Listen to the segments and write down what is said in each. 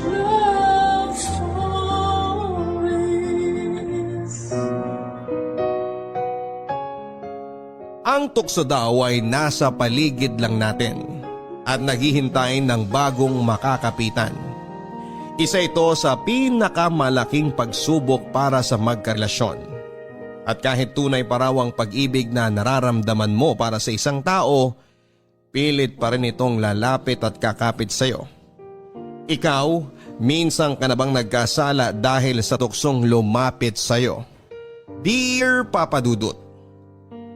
love stories. Ang tukso daw ay nasa paligid lang natin at naghihintay ng bagong makakapitan. Isa ito sa pinakamalaking pagsubok para sa magkarelasyon. At kahit tunay pa raw ang pag-ibig na nararamdaman mo para sa isang tao, pilit pa rin itong lalapit at kakapit sa iyo. Ikaw, minsan ka na bang nagkasala dahil sa tuksong lumapit sa iyo? Dear Papa Dudut,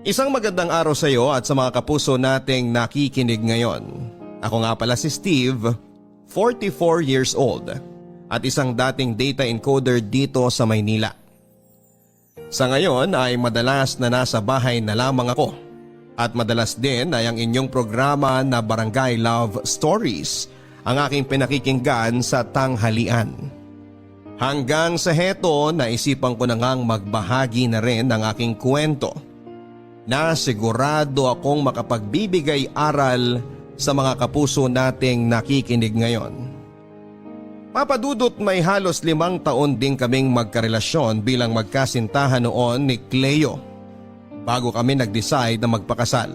isang magandang araw sa iyo at sa mga kapuso nating nakikinig ngayon. Ako nga pala si Steve, 44 years old at isang dating data encoder dito sa Maynila. Sa ngayon ay madalas na nasa bahay na lamang ako at madalas din ay ang inyong programa na Barangay Love Stories ang aking pinakikinggan sa tanghalian. Hanggang sa heto naisipan ko na ngang magbahagi na rin ng aking kwento na sigurado akong makapagbibigay aral sa mga kapuso nating nakikinig ngayon. Papadudot, may halos 5 taon din kaming magkarelasyon bilang magkasintahan noon ni Cleo bago kami nag-decide na magpakasal.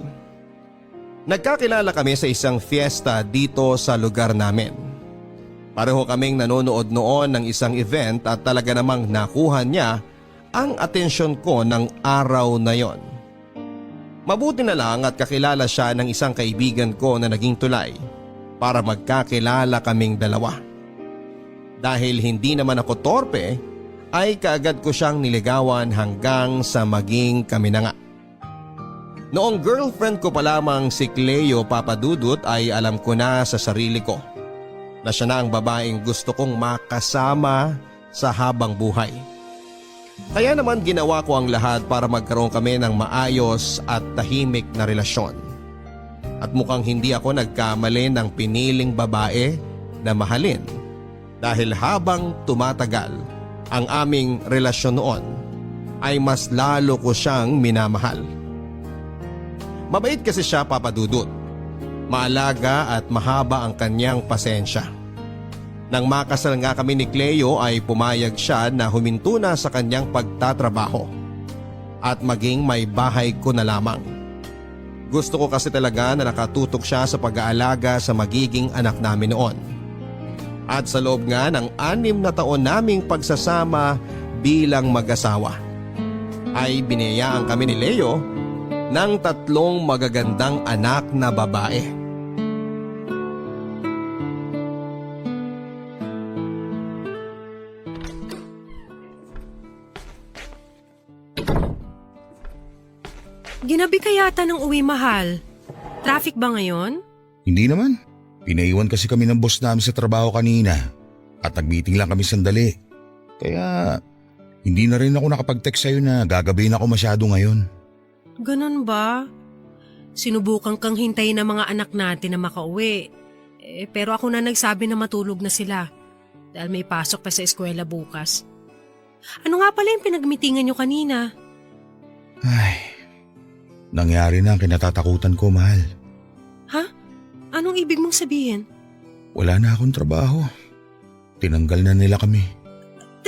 Nagkakilala kami sa isang fiesta dito sa lugar namin. Pareho kaming nanonood noon ng isang event at talaga namang nakuha niya ang atensyon ko ng araw na yon. Mabuti na lang at kakilala siya ng isang kaibigan ko na naging tulay para magkakilala kaming dalawa. Dahil hindi naman ako torpe, ay kaagad ko siyang niligawan hanggang sa maging kami na nga. Noong girlfriend ko pa lamang si Cleo, Papadudut, ay alam ko na sa sarili ko na siya na ang babaeng gusto kong makasama sa habang buhay. Kaya naman ginawa ko ang lahat para magkaroon kami ng maayos at tahimik na relasyon. At mukhang hindi ako nagkamali ng piniling babae na mahalin. Dahil habang tumatagal ang aming relasyon noon ay mas lalo ko siyang minamahal. Mabait kasi siya, Papadudut. Maalaga at mahaba ang kanyang pasensya. Nang makasal nga kami ni Cleo ay pumayag siya na huminto na sa kanyang pagtatrabaho at maging may bahay ko na lamang. Gusto ko kasi talaga na nakatutok siya sa pag-aalaga sa magiging anak namin noon. At sa loob nga ng 6 na taon naming pagsasama bilang mag-asawa ay biniyayaan kami ni Leo ng 3 magagandang anak na babae. Ginabi ka yata ng uwi, mahal. Traffic ba ngayon? Hindi naman. Pinaiwan kasi kami ng boss namin sa trabaho kanina at nag-meeting lang kami sandali. Kaya hindi na rin ako nakapag-text sa'yo na gagabihin ako masyado ngayon. Ganun ba? Sinubukan kang hintayin ng mga anak natin na makauwi. Pero ako na nagsabi na matulog na sila dahil may pasok pa sa eskwela bukas. Ano nga pala yung pinagmitingan nyo kanina? Ay, nangyari na ang kinatatakutan ko, mahal. Ha? Anong ibig mong sabihin? Wala na akong trabaho. Tinanggal na nila kami.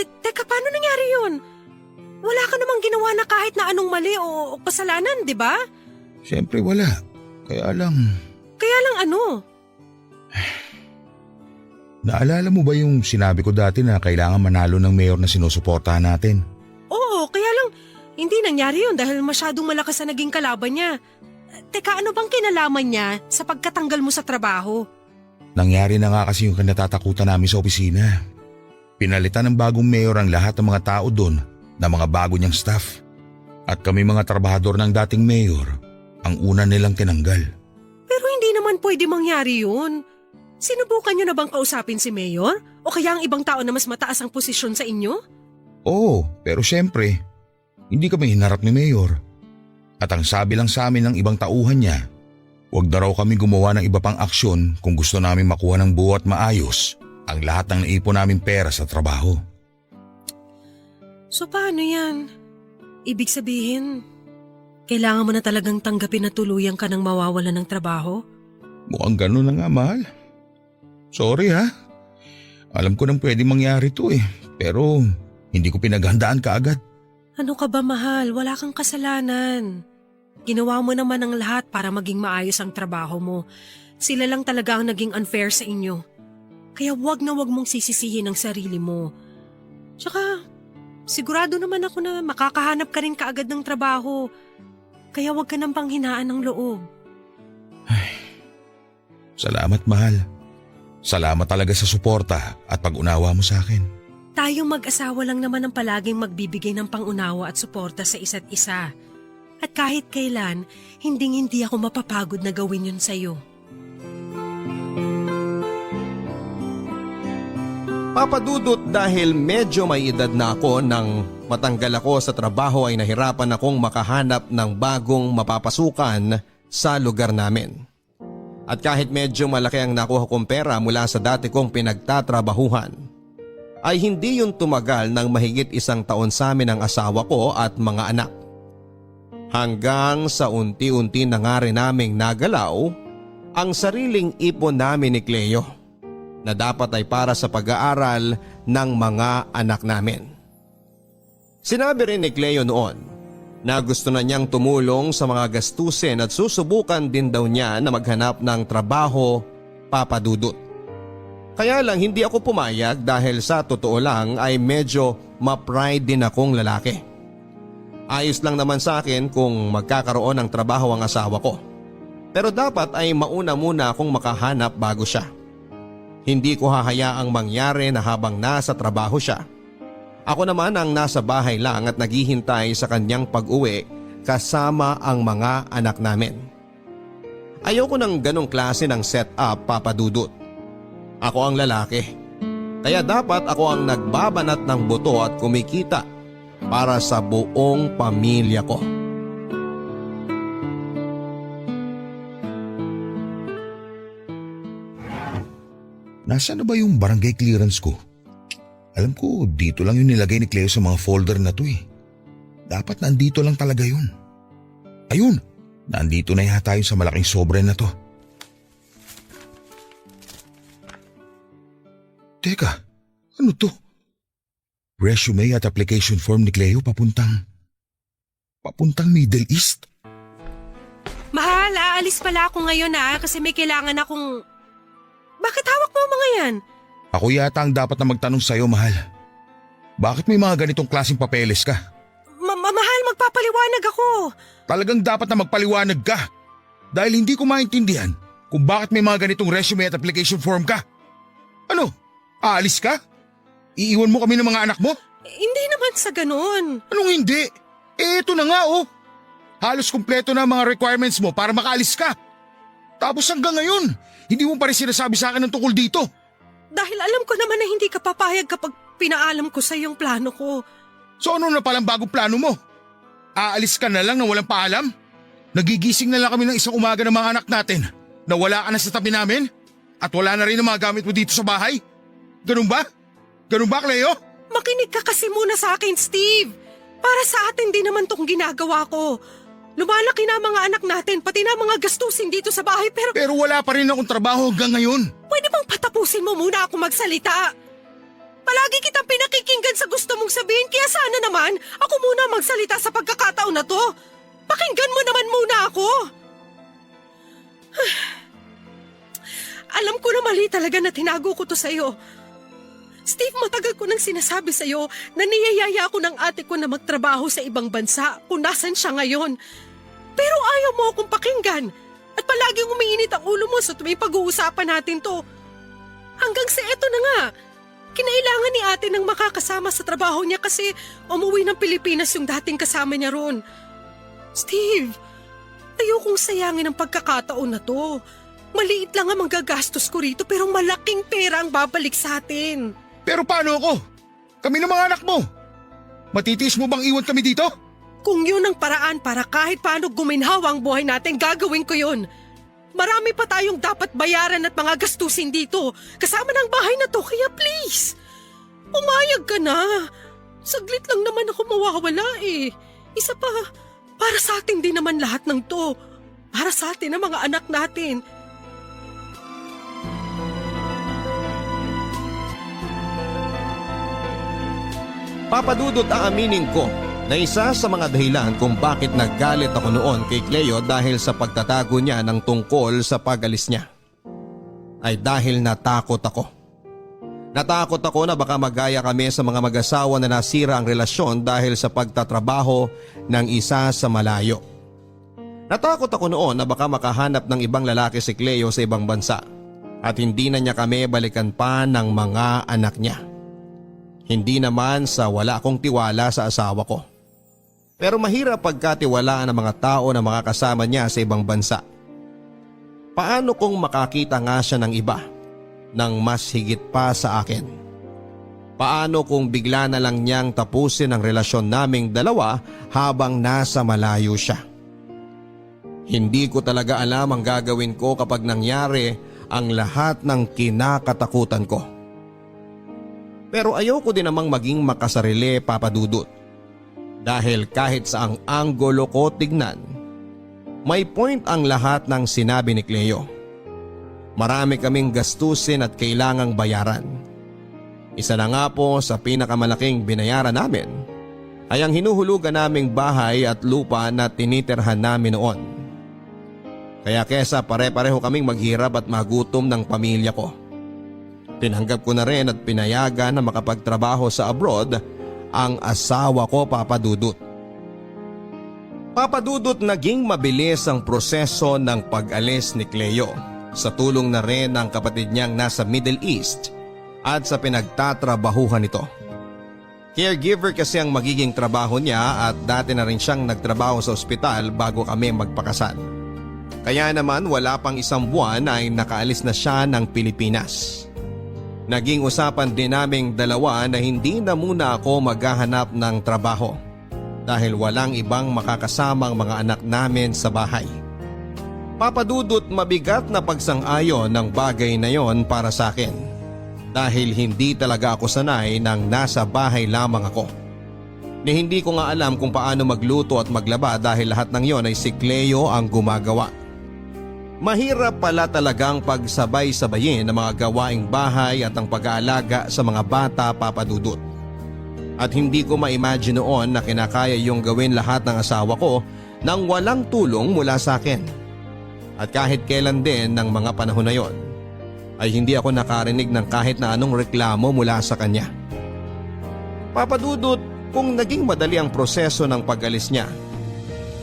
Teka, paano nangyari yun? Wala ka namang ginawa na kahit na anong mali o kasalanan, di ba? Siyempre wala. Kaya lang Ano? Naalala mo ba yung sinabi ko dati na kailangan manalo ng mayor na sinusuportahan natin? Oo, kaya lang hindi nangyari yun dahil masyadong malakas na naging kalaban niya. Teka, ano bang kinalaman niya sa pagkatanggal mo sa trabaho? Nangyari na nga kasi yung kinatatakutan namin sa opisina. Pinalitan ng bagong mayor ang lahat ng mga tao doon na mga bago niyang staff. At kami mga trabahador ng dating mayor, ang una nilang tinanggal. Pero hindi naman pwede mangyari yun. Sinubukan niyo na bang kausapin si mayor? O kaya ang ibang tao na mas mataas ang posisyon sa inyo? Oo, pero syempre, hindi kami hinarap ni mayor. At ang sabi lang sa amin ng ibang tauhan niya, huwag na raw kami gumawa ng iba pang aksyon kung gusto namin makuha ng buo at maayos ang lahat ng naipon naming pera sa trabaho. So paano yan? Ibig sabihin, kailangan mo na talagang tanggapin na tuluyan ka ng mawawalan ng trabaho? Mukhang ganun na nga, mahal. Sorry ha. Alam ko nang pwede mangyari to pero hindi ko pinaghandaan kaagad. Ano ka ba, mahal? Wala kang kasalanan. Ginawa mo naman ang lahat para maging maayos ang trabaho mo. Sila lang talaga ang naging unfair sa inyo. Kaya wag na wag mong sisisihin ang sarili mo. Tsaka, sigurado naman ako na makakahanap ka rin kaagad ng trabaho. Kaya wag ka nang panghinaan ng loob. Salamat, mahal. Salamat talaga sa suporta at pag-unawa mo sa akin. Tayong mag-asawa lang naman ang palaging magbibigay ng pangunawa at suporta sa isa't isa. At kahit kailan, hindi ako mapapagod na gawin yun sa'yo. Papadudot, dahil medyo may edad na ako nang matanggal ako sa trabaho ay nahirapan akong makahanap ng bagong mapapasukan sa lugar namin. At kahit medyo malaki ang nakuha kong pera mula sa dati kong pinagtatrabahuhan, ay hindi yun tumagal ng mahigit 1 taon sa amin ang asawa ko at mga anak. Hanggang sa unti-unti na nga rin naming nagalaw ang sariling ipon namin ni Cleo na dapat ay para sa pag-aaral ng mga anak namin. Sinabi rin ni Cleo noon na gusto na niyang tumulong sa mga gastusin at susubukan din daw niya na maghanap ng trabaho, papadudot. Kaya lang hindi ako pumayag dahil sa totoo lang ay medyo ma-pride din akong lalaki. Ayos lang naman sa akin kung magkakaroon ng trabaho ang asawa ko. Pero dapat ay mauna muna akong makahanap bago siya. Hindi ko hahayaang mangyari na habang nasa trabaho siya, ako naman ang nasa bahay lang at naghihintay sa kanyang pag-uwi kasama ang mga anak namin. Ayoko ng ganong klase ng setup, papadudot. Ako ang lalaki. Kaya dapat ako ang nagbabanat ng buto at kumikita para sa buong pamilya ko. Nasaan na ba yung barangay clearance ko? Alam ko dito lang yung nilagay ni Cleo sa mga folder na to Dapat nandito lang talaga yun. Ayun, nandito na yata yun sa malaking sobre na to. Teka, ano to? Resume at application form ni Cleo papuntang Middle East? Mahal, aalis pala ako ngayon kasi may kailangan akong... Bakit hawak mo ang mga yan? Ako yata ang dapat na magtanong sa'yo, mahal. Bakit may mga ganitong klaseng papeles ka? Mahal, magpapaliwanag ako. Talagang dapat na magpaliwanag ka. Dahil hindi ko maintindihan kung bakit may mga ganitong resume at application form ka. Ano? Aalis ka? Iiwan mo kami ng mga anak mo? Hindi naman sa ganun. Anong hindi? Eto na nga Halos kumpleto na ang mga requirements mo para makaalis ka. Tapos hanggang ngayon, hindi mo pa rin sinasabi sa akin ng tungkol dito. Dahil alam ko naman na hindi ka papayag kapag pinaalam ko sa yung plano ko. So ano na palang bagong plano mo? Aalis ka na lang na walang paalam? Nagigising na lang kami ng isang umaga ng mga anak natin na wala ka na sa tabi namin? At wala na rin ang mga gamit mo dito sa bahay? Ganun ba? Ganun ba, Cleo? Makinig ka kasi muna sa akin, Steve. Para sa atin din naman tong ginagawa ko. Lumalaki na ang mga anak natin, pati na mga gastusin dito sa bahay Pero wala pa rin akong trabaho hanggang ngayon. Pwede bang patapusin mo muna ako magsalita? Palagi kitang pinakikinggan sa gusto mong sabihin, kaya sana naman ako muna magsalita sa pagkakataon na to. Pakinggan mo naman muna ako. Alam ko na mali talaga na tinago ko to sa'yo. Steve, matagal ko nang sinasabi sa'yo na niyayaya ako ng ate ko na magtrabaho sa ibang bansa kung nasan siya ngayon. Pero ayaw mo akong pakinggan at palaging umiinit ang ulo mo sa tuwing pag-uusapan natin to. Hanggang sa eto na nga, kinailangan ni ate nang makakasama sa trabaho niya kasi umuwi ng Pilipinas yung dating kasama niya ron. Steve, ayokong sayangin ang pagkakataon na to. Maliit lang ang magagastos ko rito pero malaking pera ang babalik sa atin. Pero paano ako? Kami ng mga anak mo. Matitiis mo bang iwan kami dito? Kung yun ang paraan para kahit paano guminhawa ang buhay natin, gagawin ko yun. Marami pa tayong dapat bayaran at mga gastusin dito. Kasama ng bahay na to, kaya please. Umayag ka na. Saglit lang naman ako mawawala Isa pa, para sa atin din naman lahat ng to. Para sa atin ang mga anak natin. Papadudot, aaminin ko na isa sa mga dahilan kung bakit naggalit ako noon kay Cleo dahil sa pagtatago niya ng tungkol sa pag-alis niya ay dahil natakot ako. Natakot ako na baka magaya kami sa mga mag-asawa na nasira ang relasyon dahil sa pagtatrabaho ng isa sa malayo. Natakot ako noon na baka makahanap ng ibang lalaki si Cleo sa ibang bansa at hindi na niya kami balikan pa ng mga anak niya. Hindi naman sa wala akong tiwala sa asawa ko. Pero mahirap pagkatiwalaan ng mga tao na makakasama niya sa ibang bansa. Paano kung makakita nga siya ng iba nang mas higit pa sa akin? Paano kung bigla na lang niyang tapusin ang relasyon naming dalawa habang nasa malayo siya? Hindi ko talaga alam ang gagawin ko kapag nangyari ang lahat ng kinakatakutan ko. Pero ayoko din namang maging makasarili, Papa Dudut. Dahil kahit saang angulo ko tignan, may point ang lahat ng sinabi ni Cleo. Marami kaming gastusin at kailangang bayaran. Isa na nga po sa pinakamalaking binayaran namin ay ang hinuhulugan naming bahay at lupa na tinitirhan namin noon. Kaya kesa pare-pareho kaming maghirap at magutom ng pamilya ko, tinanggap ko na rin at pinayagan na makapagtrabaho sa abroad ang asawa ko, Papa Dudut. Papa Dudut, naging mabilis ang proseso ng pag-alis ni Cleo sa tulong na rin ng kapatid niyang nasa Middle East at sa pinagtatrabahuhan nito. Caregiver kasi ang magiging trabaho niya at dati na rin siyang nagtrabaho sa ospital bago kami magpakasal. Kaya naman wala pang isang buwan ay nakaalis na siya ng Pilipinas. Naging usapan din naming dalawa na hindi na muna ako maghahanap ng trabaho dahil walang ibang makakasamang mga anak namin sa bahay. Papadudot, mabigat na pagsang-ayon ng bagay na yon para sa akin dahil hindi talaga ako sanay nang nasa bahay lamang ako. Ni hindi ko nga alam kung paano magluto at maglaba dahil lahat ng yon ay si Cleo ang gumagawa. Mahirap pala talagang pagsabay-sabayin ang mga gawaing bahay at ang pag-aalaga sa mga bata, Papa Dudut. At hindi ko ma-imagine noon na kinakaya yung gawin lahat ng asawa ko nang walang tulong mula sa akin. At kahit kailan din ng mga panahon na yon, ay hindi ako nakarinig ng kahit na anong reklamo mula sa kanya. Papa Dudut, kung naging madali ang proseso ng pag-alis niya,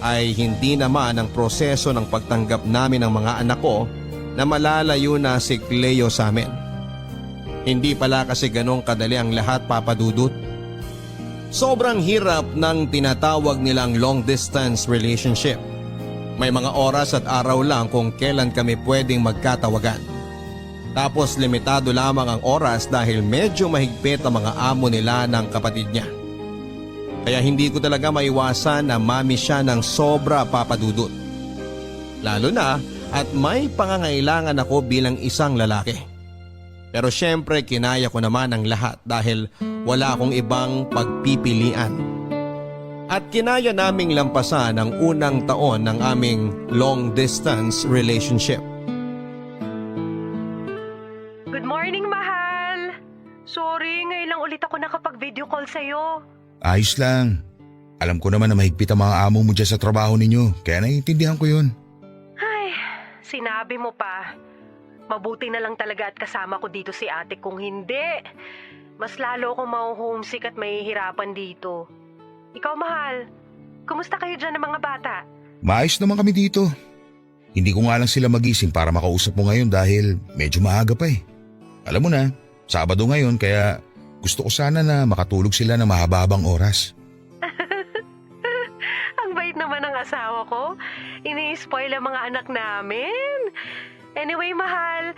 ay hindi naman ang proseso ng pagtanggap namin ng mga anak ko na malalayo na si Cleo sa amin. Hindi pala kasi ganong kadali ang lahat, Papa Dudut. Sobrang hirap ng tinatawag nilang long distance relationship. May mga oras at araw lang kung kailan kami pwedeng magkatawagan. Tapos limitado lamang ang oras dahil medyo mahigpit ang mga amo nila ng kapatid niya. Kaya hindi ko talaga maiwasan na mami siya ng sobra, Papa Dudut. Lalo na at may pangangailangan ako bilang isang lalaki. Pero syempre kinaya ko naman ang lahat dahil wala akong ibang pagpipilian. At kinaya naming lampasan ang unang taon ng aming long distance relationship. Good morning, mahal! Sorry, ngayon lang ulit ako nakapag-video call sa'yo. Ayos lang. Alam ko naman na mahigpit ang mga amo mo dyan sa trabaho ninyo, kaya naiintindihan ko yun. Ay, sinabi mo pa. Mabuti na lang talaga at kasama ko dito si ate, kung hindi, mas lalo akong ma-homesick at mahihirapan dito. Ikaw, mahal, kumusta kayo dyan ng mga bata? Maayos naman kami dito. Hindi ko nga lang sila magising para makausap mo ngayon dahil medyo maaga pa eh. Alam mo na, Sabado ngayon kaya gusto ko sana na makatulog sila ng mahaba-habang oras. Ang bait naman ng asawa ko. Ini-spoil ang mga anak namin. Anyway, mahal,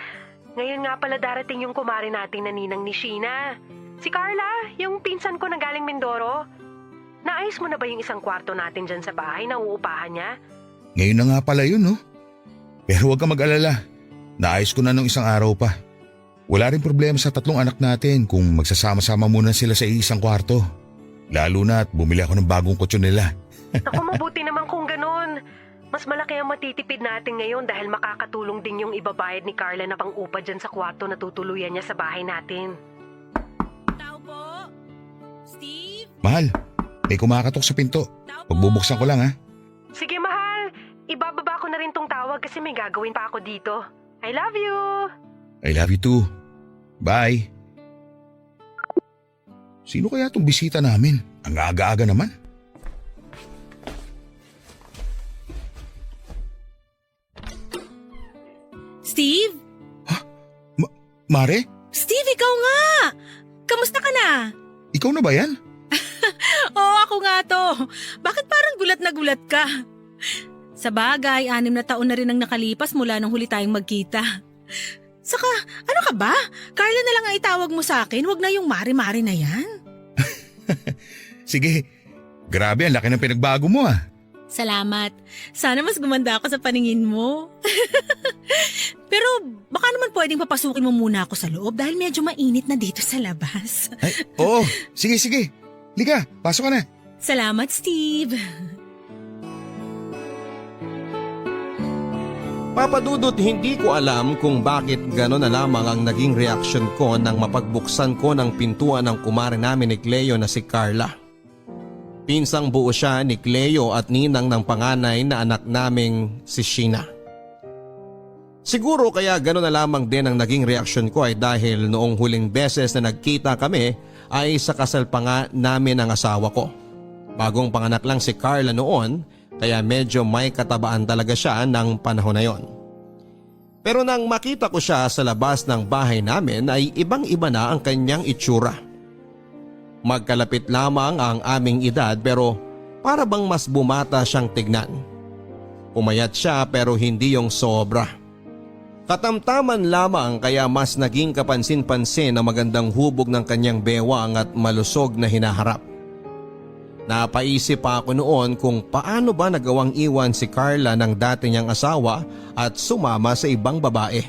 ngayon nga pala darating yung kumari natin na ninang ni Sheena. Si Carla, yung pinsan ko na galing Mindoro. Naayos mo na ba yung isang kwarto natin dyan sa bahay na uupahan niya? Ngayon na nga pala yun, no? Pero huwag ka mag-alala. Naayos ko na nung isang araw pa. Wala rin problema sa tatlong anak natin kung magsasama-sama muna sila sa isang kwarto. Lalo na at bumili ako ng bagong kotse nila. Naku, mabuti naman kung ganun. Mas malaki ang matitipid natin ngayon dahil makakatulong din yung ibabayad ni Carla na pang-upa dyan sa kwarto na tutuluyan niya sa bahay natin. Tao po? Steve? Mahal, may kumakatok sa pinto. Pagbubuksan ko lang ha. Sige, mahal. Ibababa ko na rin tong tawag kasi may gagawin pa ako dito. I love you! I love you too. Bye. Sino kaya itong bisita namin? Ang aga-aga naman. Steve? Mare, Steve, ikaw nga! Kamusta ka na? ikaw na ba yan? Oo, ako nga to. Bakit parang gulat na gulat ka? Sa bagay, 6 na taon na rin ang nakalipas mula nung huli tayong magkita. Saka, ano ka ba? Carla na lang ang itawag mo sa akin, wag na yung mari-mari na yan. Sige, grabe ang laki ng pinagbago mo ah. Salamat. Sana mas gumanda ako sa paningin mo. Pero baka naman pwedeng papasukin mo muna ako sa loob dahil medyo mainit na dito sa labas. Ay, oo, sige. Liga, pasok ka na. Salamat, Steve. Papadudot, hindi ko alam kung bakit gano'n na lamang ang naging reaksyon ko nang mapagbuksan ko ng pintuan ng kumare namin ni Cleo na si Carla. Pinsang buo siya ni Cleo at ninang ng panganay na anak naming si Sheena. Siguro kaya gano'n na lamang din ang naging reaksyon ko ay dahil noong huling beses na nagkita kami ay sa kasal pa nga namin ang asawa ko. Bagong panganak lang si Carla noon kaya medyo may katabaan talaga siya ng panahon na yon. Pero nang makita ko siya sa labas ng bahay namin ay ibang-iba na ang kanyang itsura. Magkalapit lamang ang aming edad pero para bang mas bumata siyang tignan. Pumayat siya pero hindi yung sobra. Katamtaman lamang kaya mas naging kapansin-pansin ang magandang hubog ng kanyang bewang at malusog na hinaharap. Napaisip pa ako noon kung paano ba nagawang iwan si Carla ng dati niyang asawa at sumama sa ibang babae.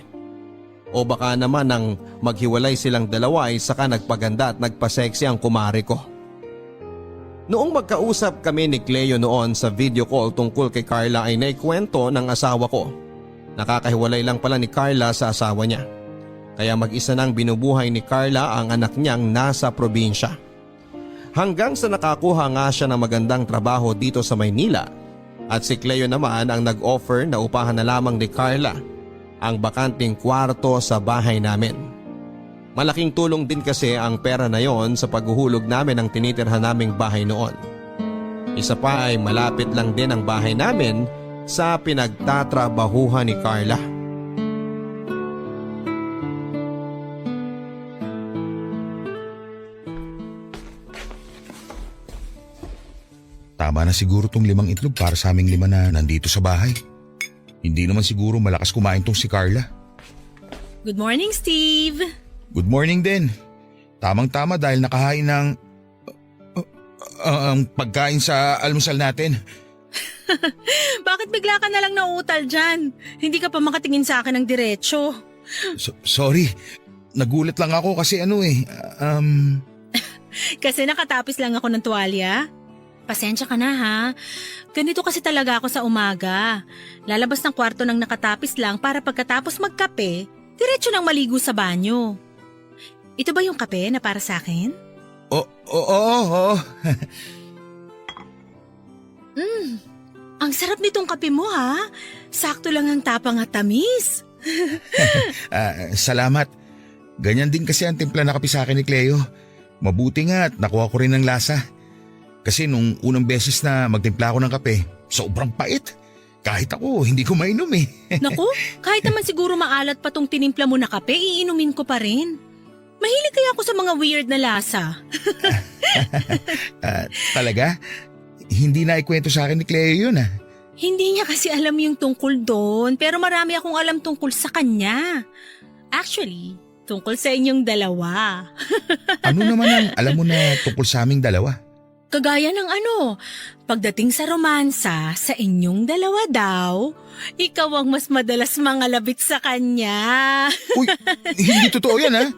O baka naman nang maghiwalay silang dalawa ay saka nagpaganda at nagpaseksi ang kumare ko. Noong magkausap kami ni Cleo noon sa video call tungkol kay Carla ay naikwento ng asawa ko. Nakakahiwalay lang pala ni Carla sa asawa niya. Kaya mag-isa nang binubuhay ni Carla ang anak niyang nasa probinsya. Hanggang sa nakakuha nga siya ng magandang trabaho dito sa Maynila at si Cleo naman ang nag-offer na upahan na lamang ni Carla ang bakanting kwarto sa bahay namin. Malaking tulong din kasi ang pera na yon sa paghuhulog namin ng tinitirhan naming bahay noon. Isa pa ay malapit lang din ang bahay namin sa pinagtatrabahuhan ni Carla. Tama na siguro tong 5 itlog para sa aming 5 na nandito sa bahay. Hindi naman siguro malakas kumain tong si Carla. Good morning, Steve. Good morning din. Tamang-tama dahil nakahain ng pagkain sa almusal natin. Bakit bigla ka na lang nauutal dyan? Hindi ka pa makatingin sa akin ng diretsyo. Sorry, nagulat lang ako kasi Kasi nakatapis lang ako ng tuwalya. Pasensya ka na ha. Ganito kasi talaga ako sa umaga. Lalabas ng kwarto ng nakatapis lang para pagkatapos magkape, diretso nang maligo sa banyo. Ito ba yung kape na para sa akin? Oo. Ang sarap nitong kape mo ha. Sakto lang ang tapang at tamis. Salamat. Ganyan din kasi ang timpla na kape sa akin ni Cleo. Mabuti nga at nakuha ko rin ng lasa. Kasi nung unang beses na magtimpla ako ng kape, sobrang pait. Kahit ako, hindi ko mainom eh. Naku, kahit naman siguro maalat pa tong tinimpla mo na kape, iinumin ko pa rin. Mahilig kaya ako sa mga weird na lasa. Talaga? Hindi na ikwento sa akin ni Cleo yun ah. Hindi niya kasi alam yung tungkol doon, pero marami akong alam tungkol sa kanya. Actually, tungkol sa inyong dalawa. Ano naman ang alam mo na tungkol sa aming dalawa? Kagaya ng pagdating sa romansa, sa inyong dalawa daw, ikaw ang mas madalas mangalabit sa kanya. Uy, hindi totoo yan ha?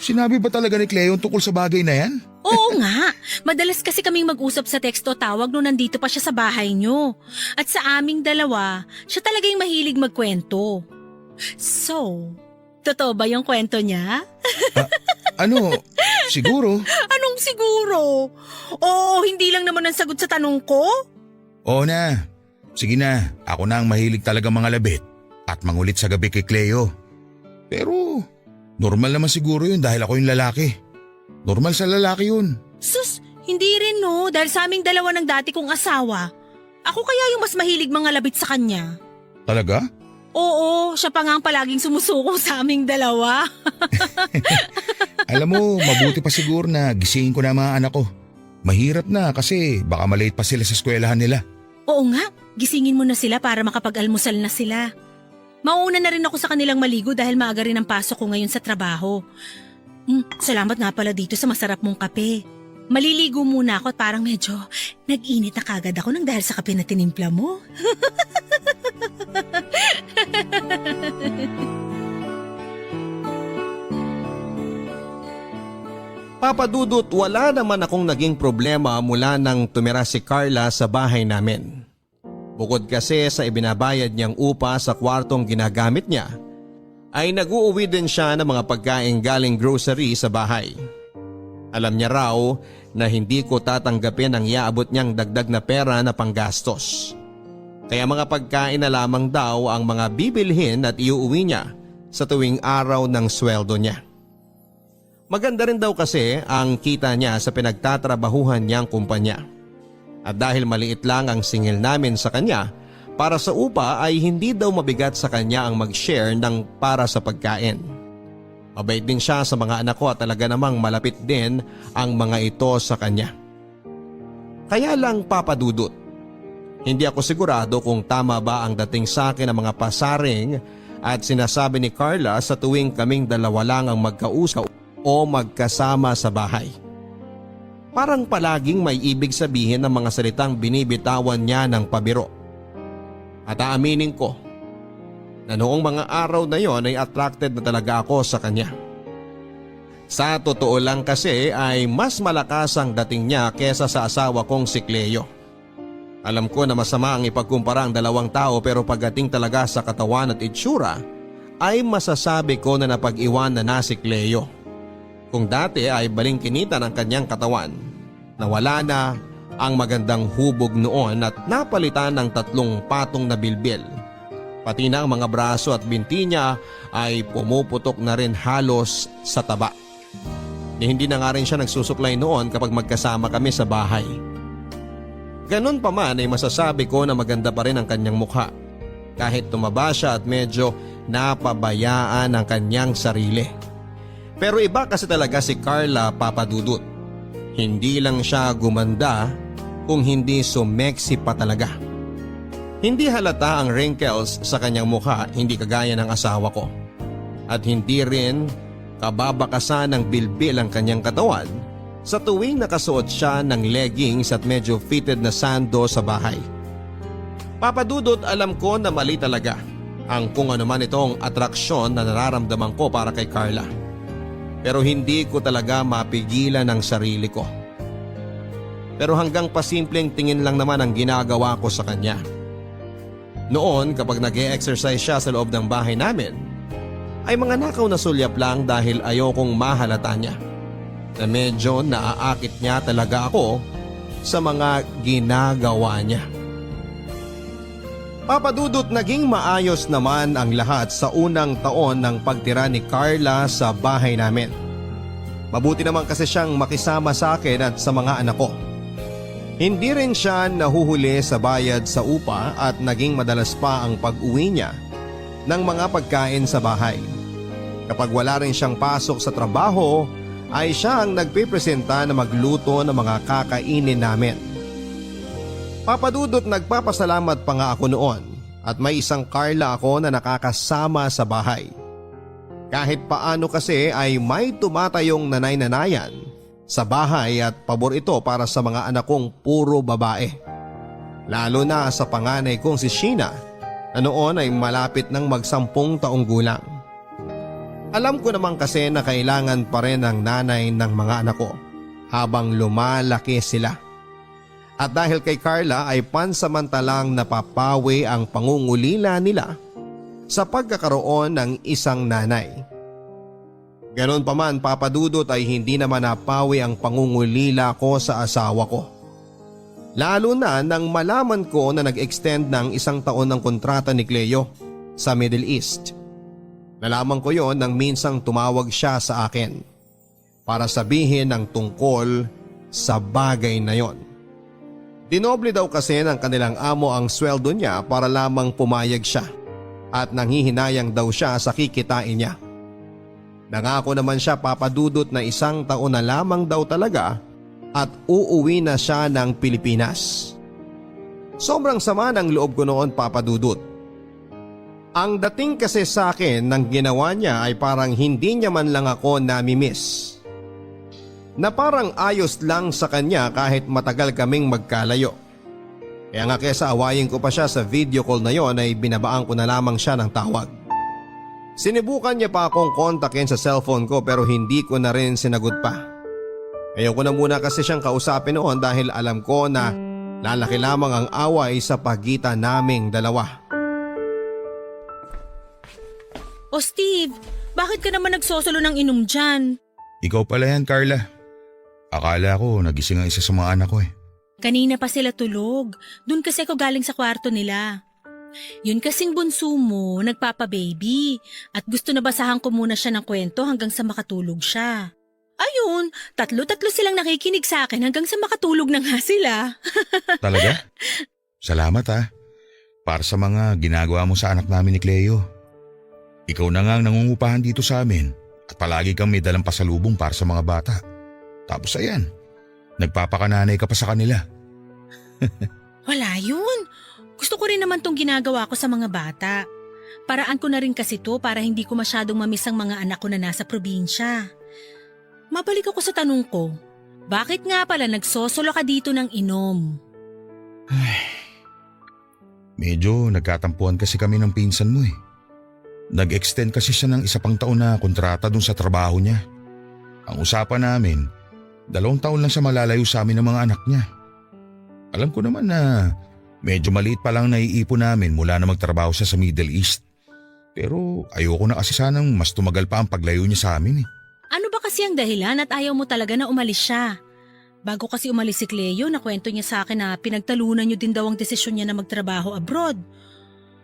Sinabi ba talaga ni Cleo tungkol sa bagay na yan? Oo nga, madalas kasi kaming mag-usap sa teksto tawag nung nandito pa siya sa bahay nyo. At sa aming dalawa, siya talaga yung mahilig magkwento. So, totoo ba yung kwento niya? Siguro. Anong tanong siguro. Oo, hindi lang naman ang sagot sa tanong ko. Oo na. Sige na, ako na ang mahilig talaga mga labit at mangulit sa gabi kay Cleo. Pero normal naman siguro yun dahil ako yung lalaki. Normal sa lalaki yun. Sus, hindi rin no, dahil sa aming dalawa ng dati kong asawa. Ako kaya yung mas mahilig mga labit sa kanya. Talaga? Oo, siya pa nga ang palaging sumusuko sa aming dalawa. Alam mo, mabuti pa siguro na gisingin ko na ang mga anak ko. Mahirap na kasi baka malate pa sila sa eskwelahan nila. Oo nga, gisingin mo na sila para makapag-almusal na sila. Mauna na rin ako sa kanilang maligo dahil maaga rin ang pasok ko ngayon sa trabaho. Salamat nga pala dito sa masarap mong kape. Maliligo muna ako at parang medyo nag-init na kagad ako nang dahil sa kape na tinimpla mo. Papa Dudut, wala naman akong naging problema mula nang tumira si Carla sa bahay namin. Bukod kasi sa ibinabayad niyang upa sa kwartong ginagamit niya, ay nag-uuwi din siya ng mga pagkain galing grocery sa bahay. Alam niya raw na hindi ko tatanggapin ang iaabot niyang dagdag na pera na panggastos. Kaya mga pagkain na lamang daw ang mga bibilhin at iuuwi niya sa tuwing araw ng sweldo niya. Maganda rin daw kasi ang kita niya sa pinagtatrabahuhan niyang kumpanya. At dahil maliit lang ang singil namin sa kanya, para sa upa ay hindi daw mabigat sa kanya ang mag-share ng para sa pagkain. Mabait din siya sa mga anak ko at talaga namang malapit din ang mga ito sa kanya. Kaya lang Papa Dudut, hindi ako sigurado kung tama ba ang dating sa akin ng mga pasaring at sinasabi ni Carla sa tuwing kaming dalawa lang ang magkausap o magkasama sa bahay. Parang palaging may ibig sabihin ng mga salitang binibitawan niya ng pabiro. At aaminin ko na noong mga araw na yon ay attracted na talaga ako sa kanya. Sa totoo lang kasi ay mas malakas ang dating niya kesa sa asawa kong si Cleo. Alam ko na masama ang ipagkumpara ang dalawang tao pero pagdating talaga sa katawan at itsura ay masasabi ko na napag-iwan na si Cleo. Kung dati ay balingkinita ng kanyang katawan, nawala na ang magandang hubog noon at napalitan ng 3 patong na bilbil. Pati na ang mga braso at binti niya ay pumuputok na rin halos sa taba. Hindi na nga rin siya nagsusuklay noon kapag magkasama kami sa bahay. Ganun pa man ay masasabi ko na maganda pa rin ang kanyang mukha. Kahit tumaba siya at medyo napabayaan ang kanyang sarili. Pero iba kasi talaga si Carla, Papa Dudut. Hindi lang siya gumanda kung hindi sumeksi pa talaga. Hindi halata ang wrinkles sa kanyang mukha, hindi kagaya ng asawa ko. At hindi rin kababakasan ng bilbil ang kanyang katawan sa tuwing nakasuot siya ng leggings at medyo fitted na sando sa bahay. Papa Dudut, alam ko na mali talaga ang kung ano man itong atraksyon na nararamdaman ko para kay Carla. Pero hindi ko talaga mapigilan ang sarili ko. Pero hanggang pasimpleng tingin lang naman ang ginagawa ko sa kanya. Noon kapag nag-e-exercise siya sa loob ng bahay namin, ay mga nakaw na sulyap lang dahil ayokong mahalata niya. Na medyo naaakit niya talaga ako sa mga ginagawa niya. Papa Dudut, naging maayos naman ang lahat sa unang taon ng pagtira ni Carla sa bahay namin. Mabuti naman kasi siyang makisama sa akin at sa mga anak ko. Hindi rin siya nahuhuli sa bayad sa upa at naging madalas pa ang pag-uwi niya ng mga pagkain sa bahay. Kapag wala rin siyang pasok sa trabaho, ay siya ang nagpipresenta na magluto ng mga kakainin namin. Papa Dudut, nagpapasalamat pa nga ako noon at may isang Carla ako na nakakasama sa bahay. Kahit paano kasi ay may tumatayong nanay-nanayan sa bahay at pabor ito para sa mga anak kong puro babae. Lalo na sa panganay kong si Sheena na noon ay malapit ng mag-10 taong gulang. Alam ko naman kasi na kailangan pa rin ng nanay ng mga anak ko habang lumalaki sila. At dahil kay Carla ay pansamantalang napapawi ang pangungulila nila sa pagkakaroon ng isang nanay. Ganon pa man Papa Dudut ay hindi naman napawi ang pangungulila ko sa asawa ko. Lalo na nang malaman ko na nag-extend ng 1 taon ng kontrata ni Cleo sa Middle East. Nalaman ko yon nang minsang tumawag siya sa akin para sabihin ang tungkol sa bagay na yon. Dinoble daw kasi ng kanilang amo ang sweldo niya para lamang pumayag siya at nanghihinayang daw siya sa kikitain niya. Nangako naman siya Papa Dudut na 1 taon na lamang daw talaga at uuwi na siya ng Pilipinas. Sobrang sama ng loob ko noon Papa Dudut. Ang dating kasi sa akin ng ginawa niya ay parang hindi niya man lang ako nami-miss. Na parang ayos lang sa kanya kahit matagal kaming magkalayo. Kaya nga kesa awayin ko pa siya sa video call na yon ay binabaan ko na lamang siya ng tawag. Sinubukan niya pa akong kontakin sa cellphone ko pero hindi ko na rin sinagot pa. Ayoko na muna kasi siyang kausapin noon dahil alam ko na lalaki lamang ang away sa pagitan naming dalawa. O Steve, bakit ka naman nagsosolo ng inom dyan? Ikaw pala yan, Carla. Akala ko nagising ang isa sa mga anak ko eh. Kanina pa sila tulog. Doon kasi ako galing sa kwarto nila. Yun kasing bunso mo, nagpapa-baby. At gusto na basahan ko muna siya ng kwento hanggang sa makatulog siya. Ayun, tatlo-tatlo silang nakikinig sa akin hanggang sa makatulog na nga sila. Talaga? Salamat ha. Para sa mga ginagawa mo sa anak namin ni Cleo. Ikaw na nga ang nangungupahan dito sa amin at palagi kang may dalang pasalubong para sa mga bata. Tapos ayan, nagpapakananay ka pa sa kanila. Wala yun. Gusto ko rin naman tong ginagawa ko sa mga bata. Paraan ko na rin kasi to para hindi ko masyadong mamiss ang mga anak ko na nasa probinsya. Mabalik ako sa tanong ko. Bakit nga pala nagsosolo ka dito ng inom? Medyo nagkatampuan kasi kami ng pinsan mo eh. Nag-extend kasi siya ng 1 pang taon na kontrata dun sa trabaho niya. Ang usapan namin, 2 taon lang siya malalayo sa amin ng mga anak niya. Alam ko naman na medyo maliit pa lang naiipon namin mula na magtrabaho siya sa Middle East. Pero ayoko na kasi sanang mas tumagal pa ang paglayo niya sa amin eh. Ano ba kasi ang dahilan at ayaw mo talaga na umalis siya? Bago kasi umalis si Cleo, nakwento niya sa akin na pinagtalunan niyo din daw ang desisyon niya na magtrabaho abroad.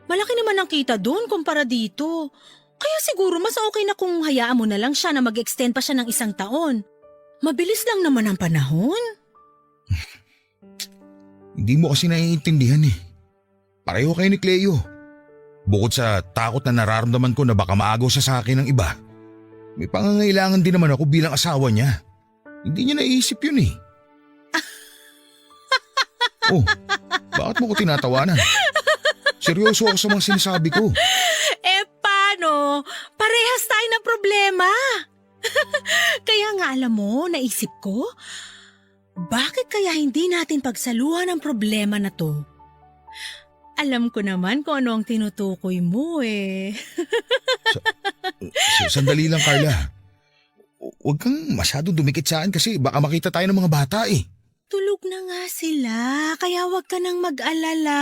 Malaki naman ang kita doon kumpara dito. Kaya siguro mas okay na kung hayaan mo na lang siya na mag-extend pa siya ng 1 taon. Mabilis lang naman ang panahon. Hindi mo kasi naiintindihan eh. Pareho kayo ni Cleo. Bukod sa takot na nararamdaman ko na baka maagaw siya sa akin ng iba, may pangangailangan din naman ako bilang asawa niya. Hindi niya naisip yun eh. Oh, bakit mo ko tinatawanan? Seryoso ako sa mga sinasabi ko. Paano? Parehas tayo ng problema. Kaya nga alam mo, naisip ko, bakit kaya hindi natin pagsaluhan ang problema na to? Alam ko naman kung ano ang tinutukoy mo eh. Sandali lang, Carla. Huwag kang masyadong dumikit sa akin kasi baka makita tayo ng mga bata eh. Tulog na nga sila, kaya huwag ka nang mag-alala.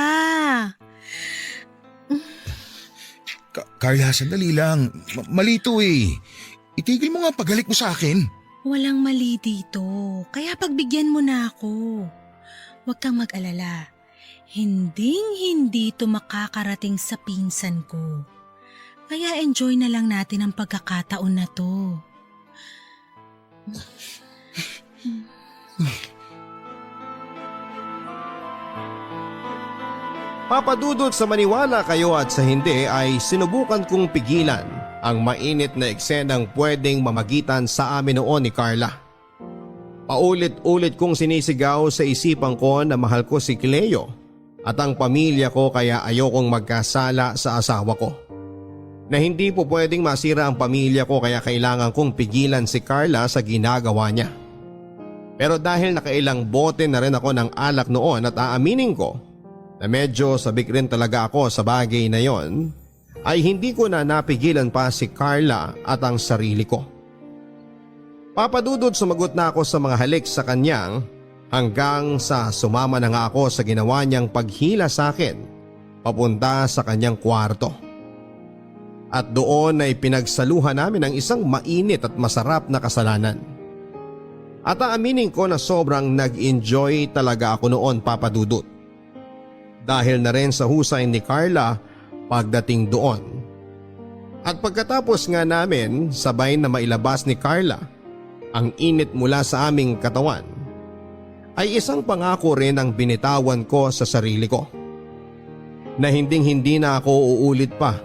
Carla, sandali lang. Malito eh. Itigil mo nga paghalik mo sa akin. Walang mali dito, kaya pagbigyan mo na ako. Huwag kang mag-alala. Hinding-hindi ito makakarating sa pinsan ko. Kaya enjoy na lang natin ang pagkakataon na to. Papadudot sa maniwala kayo at sa hindi ay sinubukan kong pigilan ang mainit na eksenang pwedeng mamagitan sa amin noon ni Carla. Paulit-ulit kong sinisigaw sa isipan ko na mahal ko si Cleo at ang pamilya ko kaya ayokong magkasala sa asawa ko. Na hindi po pwedeng masira ang pamilya ko kaya kailangan kong pigilan si Carla sa ginagawa niya. Pero dahil nakailang bote na rin ako ng alak noon at aaminin ko na medyo sabik rin talaga ako sa bagay na yon, ay hindi ko na napigilan pa si Carla at ang sarili ko. Papadudod sumagot na ako sa mga halik sa kanyang hanggang sa sumama na nga ako sa ginawa niyang paghila sa akin papunta sa kanyang kwarto. At doon ay pinagsaluhan namin ang isang mainit at masarap na kasalanan. At aaminin ko na sobrang nag-enjoy talaga ako noon, Papa Dudut. Dahil na rin sa husay ni Carla pagdating doon. At pagkatapos nga namin sabay na mailabas ni Carla ang init mula sa aming katawan, ay isang pangako rin ang binitawan ko sa sarili ko. Na hindi na ako uulit pa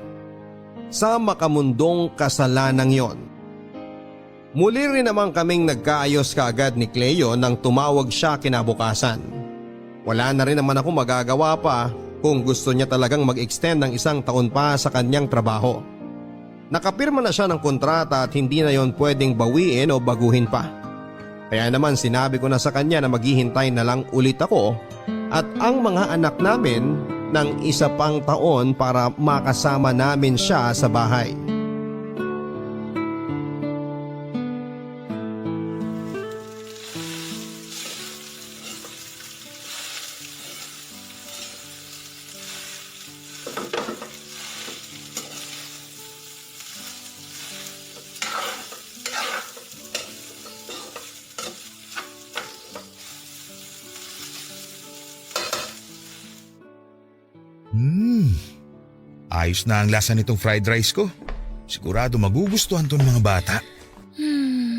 sa makamundong kasalanang yon. Muli rin naman kaming nagkaayos kaagad ni Cleo nang tumawag siya kinabukasan. Wala na rin naman ako magagawa pa kung gusto niya talagang mag-extend ng 1 taon pa sa kanyang trabaho. Nakapirma na siya ng kontrata at hindi na yon pwedeng bawiin o baguhin pa. Kaya naman sinabi ko na sa kanya na maghihintay na lang ulit ako at ang mga anak namin ng 1 pang taon para makasama namin siya sa bahay. Ayos na ang lasa nitong fried rice ko. Sigurado magugustuhan to ng mga bata.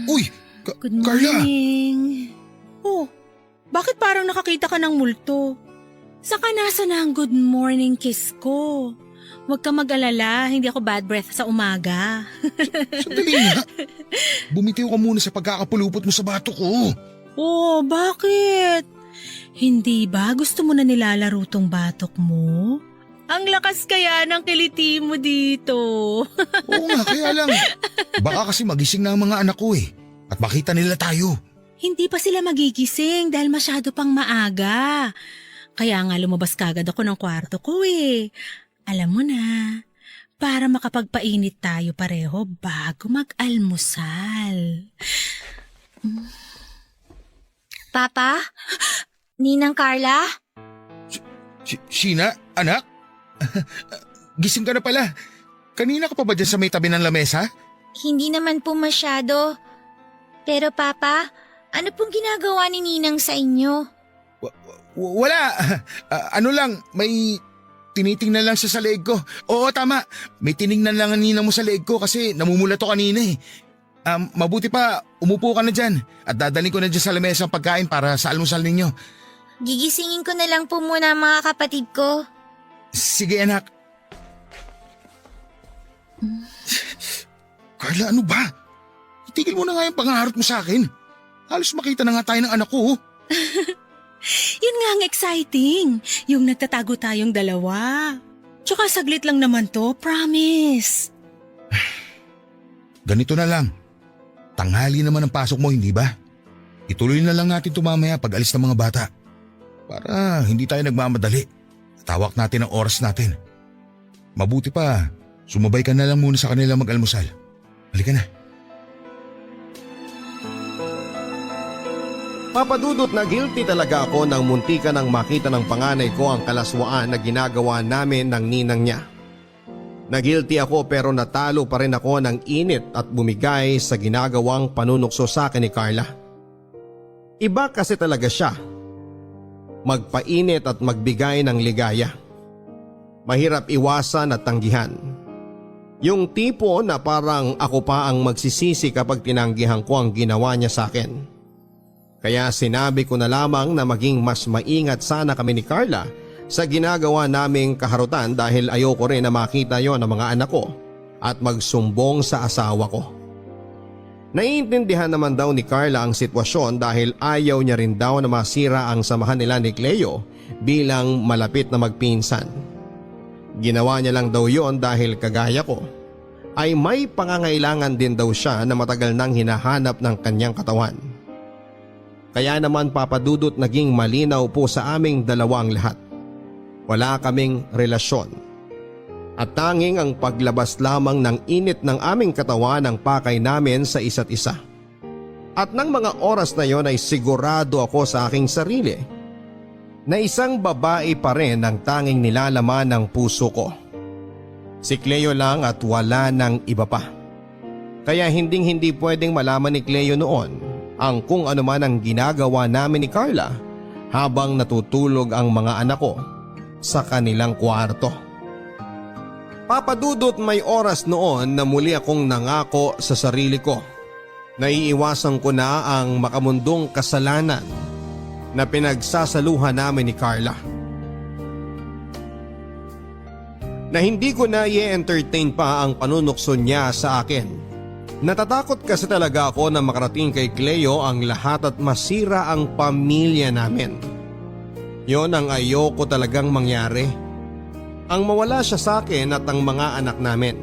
Uy! Good Carla! morning. Oh, bakit parang nakakita ka ng multo? Saka nasa na ang good morning kiss ko? Huwag ka mag-alala, hindi ako bad breath sa umaga. Sandali nga. Bumitiw ka muna sa pagkakapulupot mo sa bato ko. Oh, bakit? Hindi ba gusto mo na nilalaro tong batok mo? Ang lakas kaya ng kiliti mo dito. Oo nga, kaya lang. Baka kasi magising na ang mga anak ko at makita nila tayo. Hindi pa sila magigising dahil masyado pang maaga. Kaya nga lumabas kagad ako ng kwarto ko Alam mo na, para makapagpainit tayo pareho bago mag-almusal. Papa? Ninang Carla? Sheena, anak? Gising ka na pala. Kanina ka pa ba dyan sa may tabi ng lamesa? Hindi naman po masyado. Pero Papa, ano pong ginagawa ni Ninang sa inyo? Wala. Ano lang, may tinitingnan lang siya sa leeg ko. Oo, tama. May tiningnan lang ang ninang mo sa leeg ko kasi namumula to kanina Mabuti pa, umupo ka na dyan at dadaling ko na dyan sa lamesa ang pagkain para sa almusal ninyo. Gigisingin ko na lang po muna ang mga kapatid ko. Sige anak. Carla, ano ba? Itigil mo na nga yung pangaharap mo sa akin. Halos makita na nga tayo ng anak ko. Yun nga ang exciting, yung nagtatago tayong dalawa. Tsaka saglit lang naman to, promise. Ganito na lang. Tanghali naman ang pasok mo, hindi ba? Ituloy na lang natin ito mamaya pag alis ng mga bata. Para hindi tayo nagmamadali. Tawak natin ang oras natin. Mabuti pa, sumabay ka na lang muna sa kanila mag-almusal. Halika na. Papadudot na guilty talaga ako nang muntika nang makita ng panganay ko ang kalaswaan na ginagawa namin ng ninang niya. Nagilty ako pero natalo pa rin ako ng init at bumigay sa ginagawang panunukso sa akin ni Carla. Iba kasi talaga siya. Magpainit at magbigay ng ligaya. Mahirap iwasan at tanggihan. Yung tipo na parang ako pa ang magsisisi kapag tinanggihan ko ang ginawa niya sa akin. Kaya sinabi ko na lamang na maging mas maingat sana kami ni Carla sa ginagawa naming kaharutan dahil ayoko rin na makita yon ng mga anak ko at magsumbong sa asawa ko. Naiintindihan naman daw ni Carla ang sitwasyon dahil ayaw niya rin daw na masira ang samahan nila ni Cleo bilang malapit na magpinsan. Ginawa niya lang daw yon dahil kagaya ko ay may pangangailangan din daw siya na matagal nang hinahanap ng kanyang katawan. Kaya naman Papadudot naging malinaw po sa aming dalawang lahat. Wala kaming relasyon. At tanging ang paglabas lamang ng init ng aming katawan ang pakay namin sa isa't isa. At ng mga oras na yon ay sigurado ako sa aking sarili na isang babae pa rin ang tanging nilalaman ng puso ko. Si Cleo lang at wala ng iba pa. Kaya hindi pwedeng malaman ni Cleo noon ang kung ano man ang ginagawa namin ni Carla habang natutulog ang mga anak ko sa kanilang kwarto. Papadudot, may oras noon na muli akong nangako sa sarili ko. Naiiwasan ko na ang makamundong kasalanan na pinagsasaluhan namin ni Carla. Na hindi ko na i-entertain pa ang panunukso niya sa akin. Natatakot kasi talaga ako na makarating kay Cleo ang lahat at masira ang pamilya namin. Yon ang ayoko talagang mangyari. Ang mawala siya sa akin at ang mga anak namin.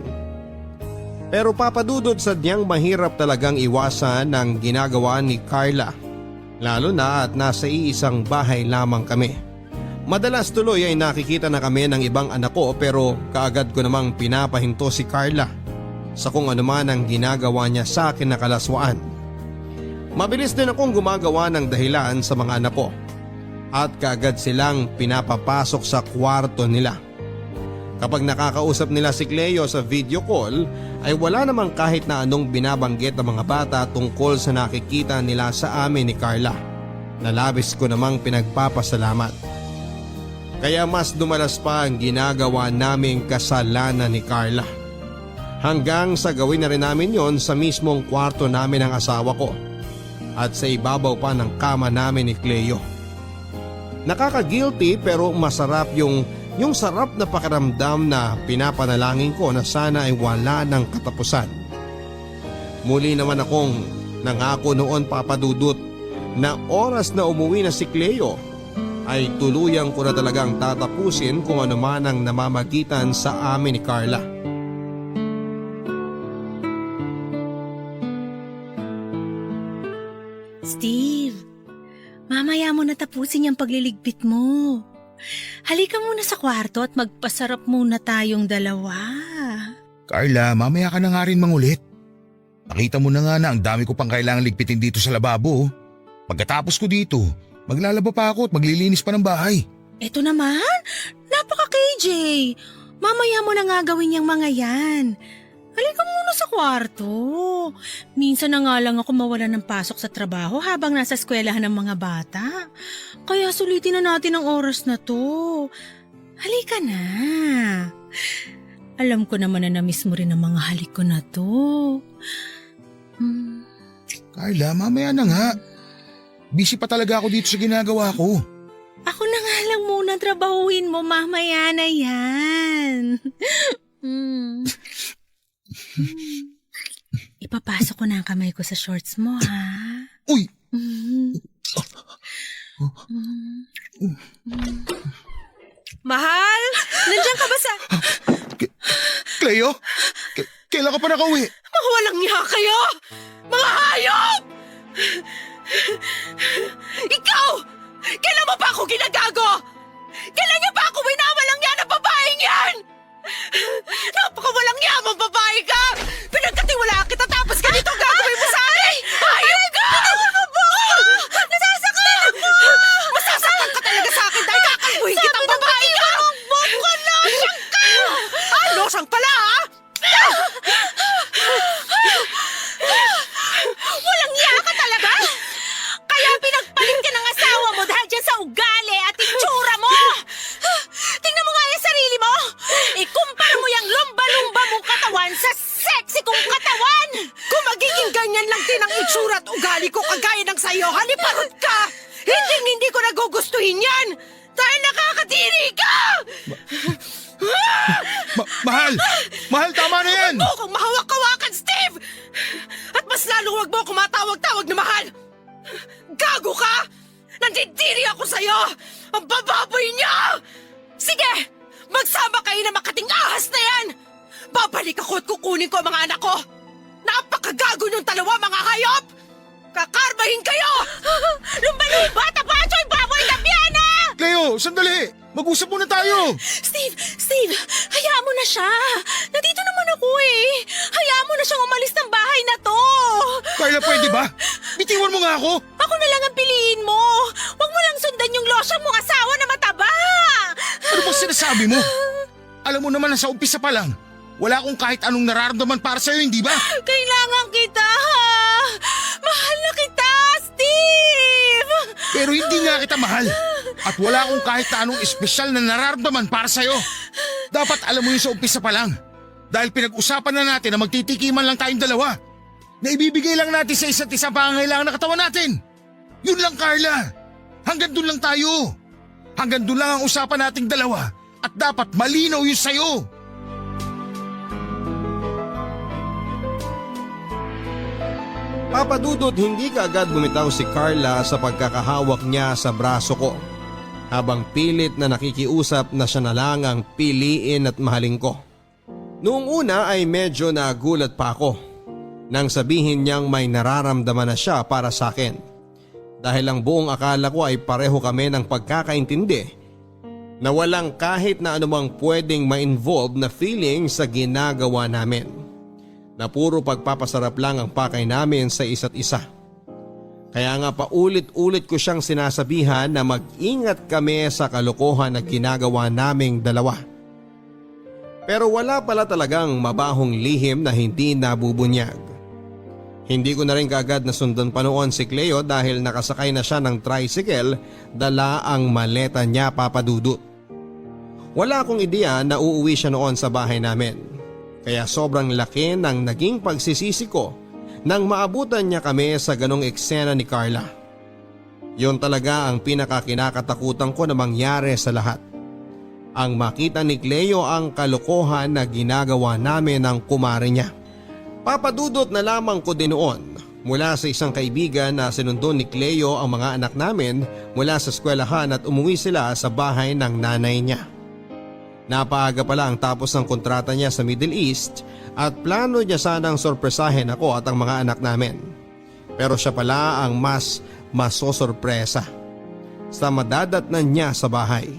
Pero papadudod, sadyang mahirap talagang iwasan ang ginagawa ni Carla. Lalo na at nasa iisang bahay lamang kami. Madalas tuloy ay nakikita na kami ng ibang anak ko pero kaagad ko namang pinapahinto si Carla sa kung ano man ang ginagawa niya sa akin na kalaswaan. Mabilis din akong gumagawa ng dahilan sa mga anak ko at kaagad silang pinapapasok sa kwarto nila. Kapag nakakausap nila si Cleo sa video call ay wala namang kahit na anong binabanggit ng mga bata tungkol sa nakikita nila sa amin ni Carla, na labis ko namang pinagpapasalamat. Kaya mas dumalas pa ang ginagawa naming kasalanan ni Carla. Hanggang sa gawin na rin namin yon sa mismong kwarto namin ng asawa ko at sa ibabaw pa ng kama namin ni Cleo. Nakaka-guilty pero masarap yung sarap na pakiramdam na pinapanalangin ko na sana ay wala ng katapusan. Muli naman akong nangako noon, papadudot, na oras na umuwi na si Cleo ay tuluyang ko na talagang tatapusin kung ano man ang namamagitan sa amin ni Carla. Steve, mamaya mo na tapusin yung pagliligpit mo. Halika muna sa kwarto at magpasarap muna tayong dalawa. Carla, mamaya ka na nga rin mangulit. Nakita mo na nga na ang dami ko pang kailangang ligpitin dito sa lababo. Pagkatapos ko dito, maglalaba pa ako at maglilinis pa ng bahay. Eto naman, napaka-KJ. Mamaya mo na nga gawin yung mga yan. Halika muna sa kwarto. Minsan na nga lang ako mawala ng pasok sa trabaho habang nasa eskwelahan ng mga bata. Kaya sulitin na natin ang oras na to. Halika na. Alam ko naman na namiss mo rin ang mga halik ko na to. Carla, mamaya na nga. Busy pa talaga ako dito sa ginagawa ko. Ako na nga lang muna trabahuin mo, mamaya na yan. Ipapasok ko na ang kamay ko sa shorts mo, ha? Uy! Mahal! Nandiyan ka ba sa... Cleo? Kailan ka pa nakauwi? Mga walang niya kayo! Mga hayop! Ikaw! Kailan mo pa ako ginagago? Kailan niya pa ako winawalang niya ng babaeng yan? Napakawalang niya mong babae ka! Pinagkatiwalaan kita tapos ganito ang gagawin mo sa akin! Hayop ka! Nasasaktan ako! Masasaktan ka talaga sa akin dahil kakalbuhin kitang babae ka! Losyang ka! Losyang pala, ha? Walang iya ka talaga? Kaya pinagpalit ka ng asawa mo dahil dyan sa ugali at itsura mo! Tingnan mo nga yung sarili mo! Ikumpara mo yung lumba-lumba mong katawan sa sexy kong katawan! Kung magiging ganyan lang din ang itsura at ugali ko kagaya ng sayo, haliparot ka! Hindi ko nagugustuhin yan! Dahil nakakadiri ka! Mahal! Mahal, tama na yan! Huwag mo akong mahawak-hawakan, Steve! At mas lalo huwag mo akong matawag-tawag na mahal! Gago ka! Nandidiri ako sa'yo! Ang bababoy niya! Sige! Magsama kayo na makating ahas na yan! Babalik ako at kukunin ko ang mga anak ko! Napakagago niyong dalawa, mga hayop! Kakarbahin kayo! Lumba-lumba! Tapachoy! Baboy! Gabiana! Cleo, sandali! Mag-usap muna tayo! Steve, hayaan mo na siya. Nandito naman ako eh. Hayaan mo na siyang umalis ng bahay na to. Carla, pwede ba? Bitiwan mo nga ako! Ako na lang ang piliin mo. Huwag mo lang sundan yung losyang mong asawa na mataba. Ano bang sinasabi mo? Alam mo naman na sa umpisa pa lang, Wala akong kahit anong nararamdaman para sa'yo, hindi ba? Kailangan kita, ha? Mahal na kita, Steve! Pero hindi nga kita mahal. At wala akong kahit na anong espesyal na nararamdaman para sa'yo. Dapat alam mo yun sa umpisa pa lang. Dahil pinag-usapan na natin na magtitikiman lang tayong dalawa. Na ibibigay lang natin sa isa't isa ang pangangailangan ng katawan natin. Yun lang, Carla. Hanggang doon lang tayo. Hanggang doon lang ang usapan nating dalawa. At dapat malinaw yun sa'yo. Papa Dudut, hindi kaagad bumitaw si Carla sa pagkakahawak niya sa braso ko. Habang pilit na nakikiusap na siya na lang ang piliin at mahalin ko. Noong una ay medyo nagulat pa ako nang sabihin niyang may nararamdaman na siya para sa akin. Dahil ang buong akala ko ay pareho kami ng pagkakaintindi na walang kahit na anumang pwedeng ma-involve na feeling sa ginagawa namin. Na puro pagpapasarap lang ang pakay namin sa isa't isa. Kaya nga paulit-ulit ko siyang sinasabihan na mag-ingat kami sa kalokohan na ginagawa naming dalawa. Pero wala pala talagang mabahong lihim na hindi nabubunyag. Hindi ko na rin kaagad nasundan pa noon si Cleo dahil nakasakay na siya ng tricycle, dala ang maleta niya, Papa Dudut. Wala akong ideya na uuwi siya noon sa bahay namin. Kaya sobrang laki ng naging pagsisisi ko nang maabutan niya kami sa ganong eksena ni Carla. Yun talaga ang pinakakinakatakutan ko na mangyari sa lahat. Ang makita ni Cleo ang kalokohan na ginagawa namin ng kumare niya. Papadudot na lamang ko din noon mula sa isang kaibigan na sinundo ni Cleo ang mga anak namin mula sa eskwelahan at umuwi sila sa bahay ng nanay niya. Napaaga pala ang tapos ng kontrata niya sa Middle East at plano niya sanang sorpresahin ako at ang mga anak namin. Pero siya pala ang mas masosorpresa sa madadatnan niya sa bahay.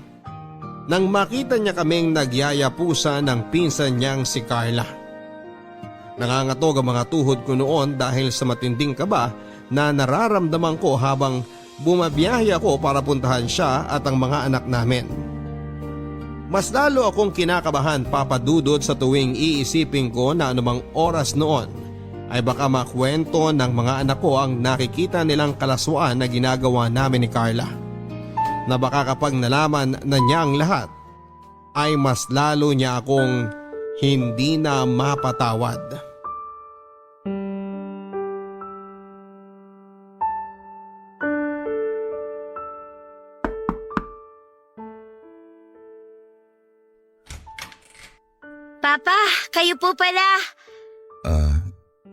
Nang makita niya kaming nagyayapusa ng pinsan niyang si Carla. Nangangatog ang mga tuhod ko noon dahil sa matinding kaba na nararamdaman ko habang bumabiyahe ako para puntahan siya at ang mga anak namin. Mas lalo akong kinakabahan, Papa Dudut, sa tuwing iisipin ko na anumang oras noon ay baka makwento ng mga anak ko ang nakikita nilang kalaswaan na ginagawa namin ni Carla. Na baka kapag nalaman na niya ang lahat ay mas lalo niya akong hindi na mapatawad. Papa, kayo po pala.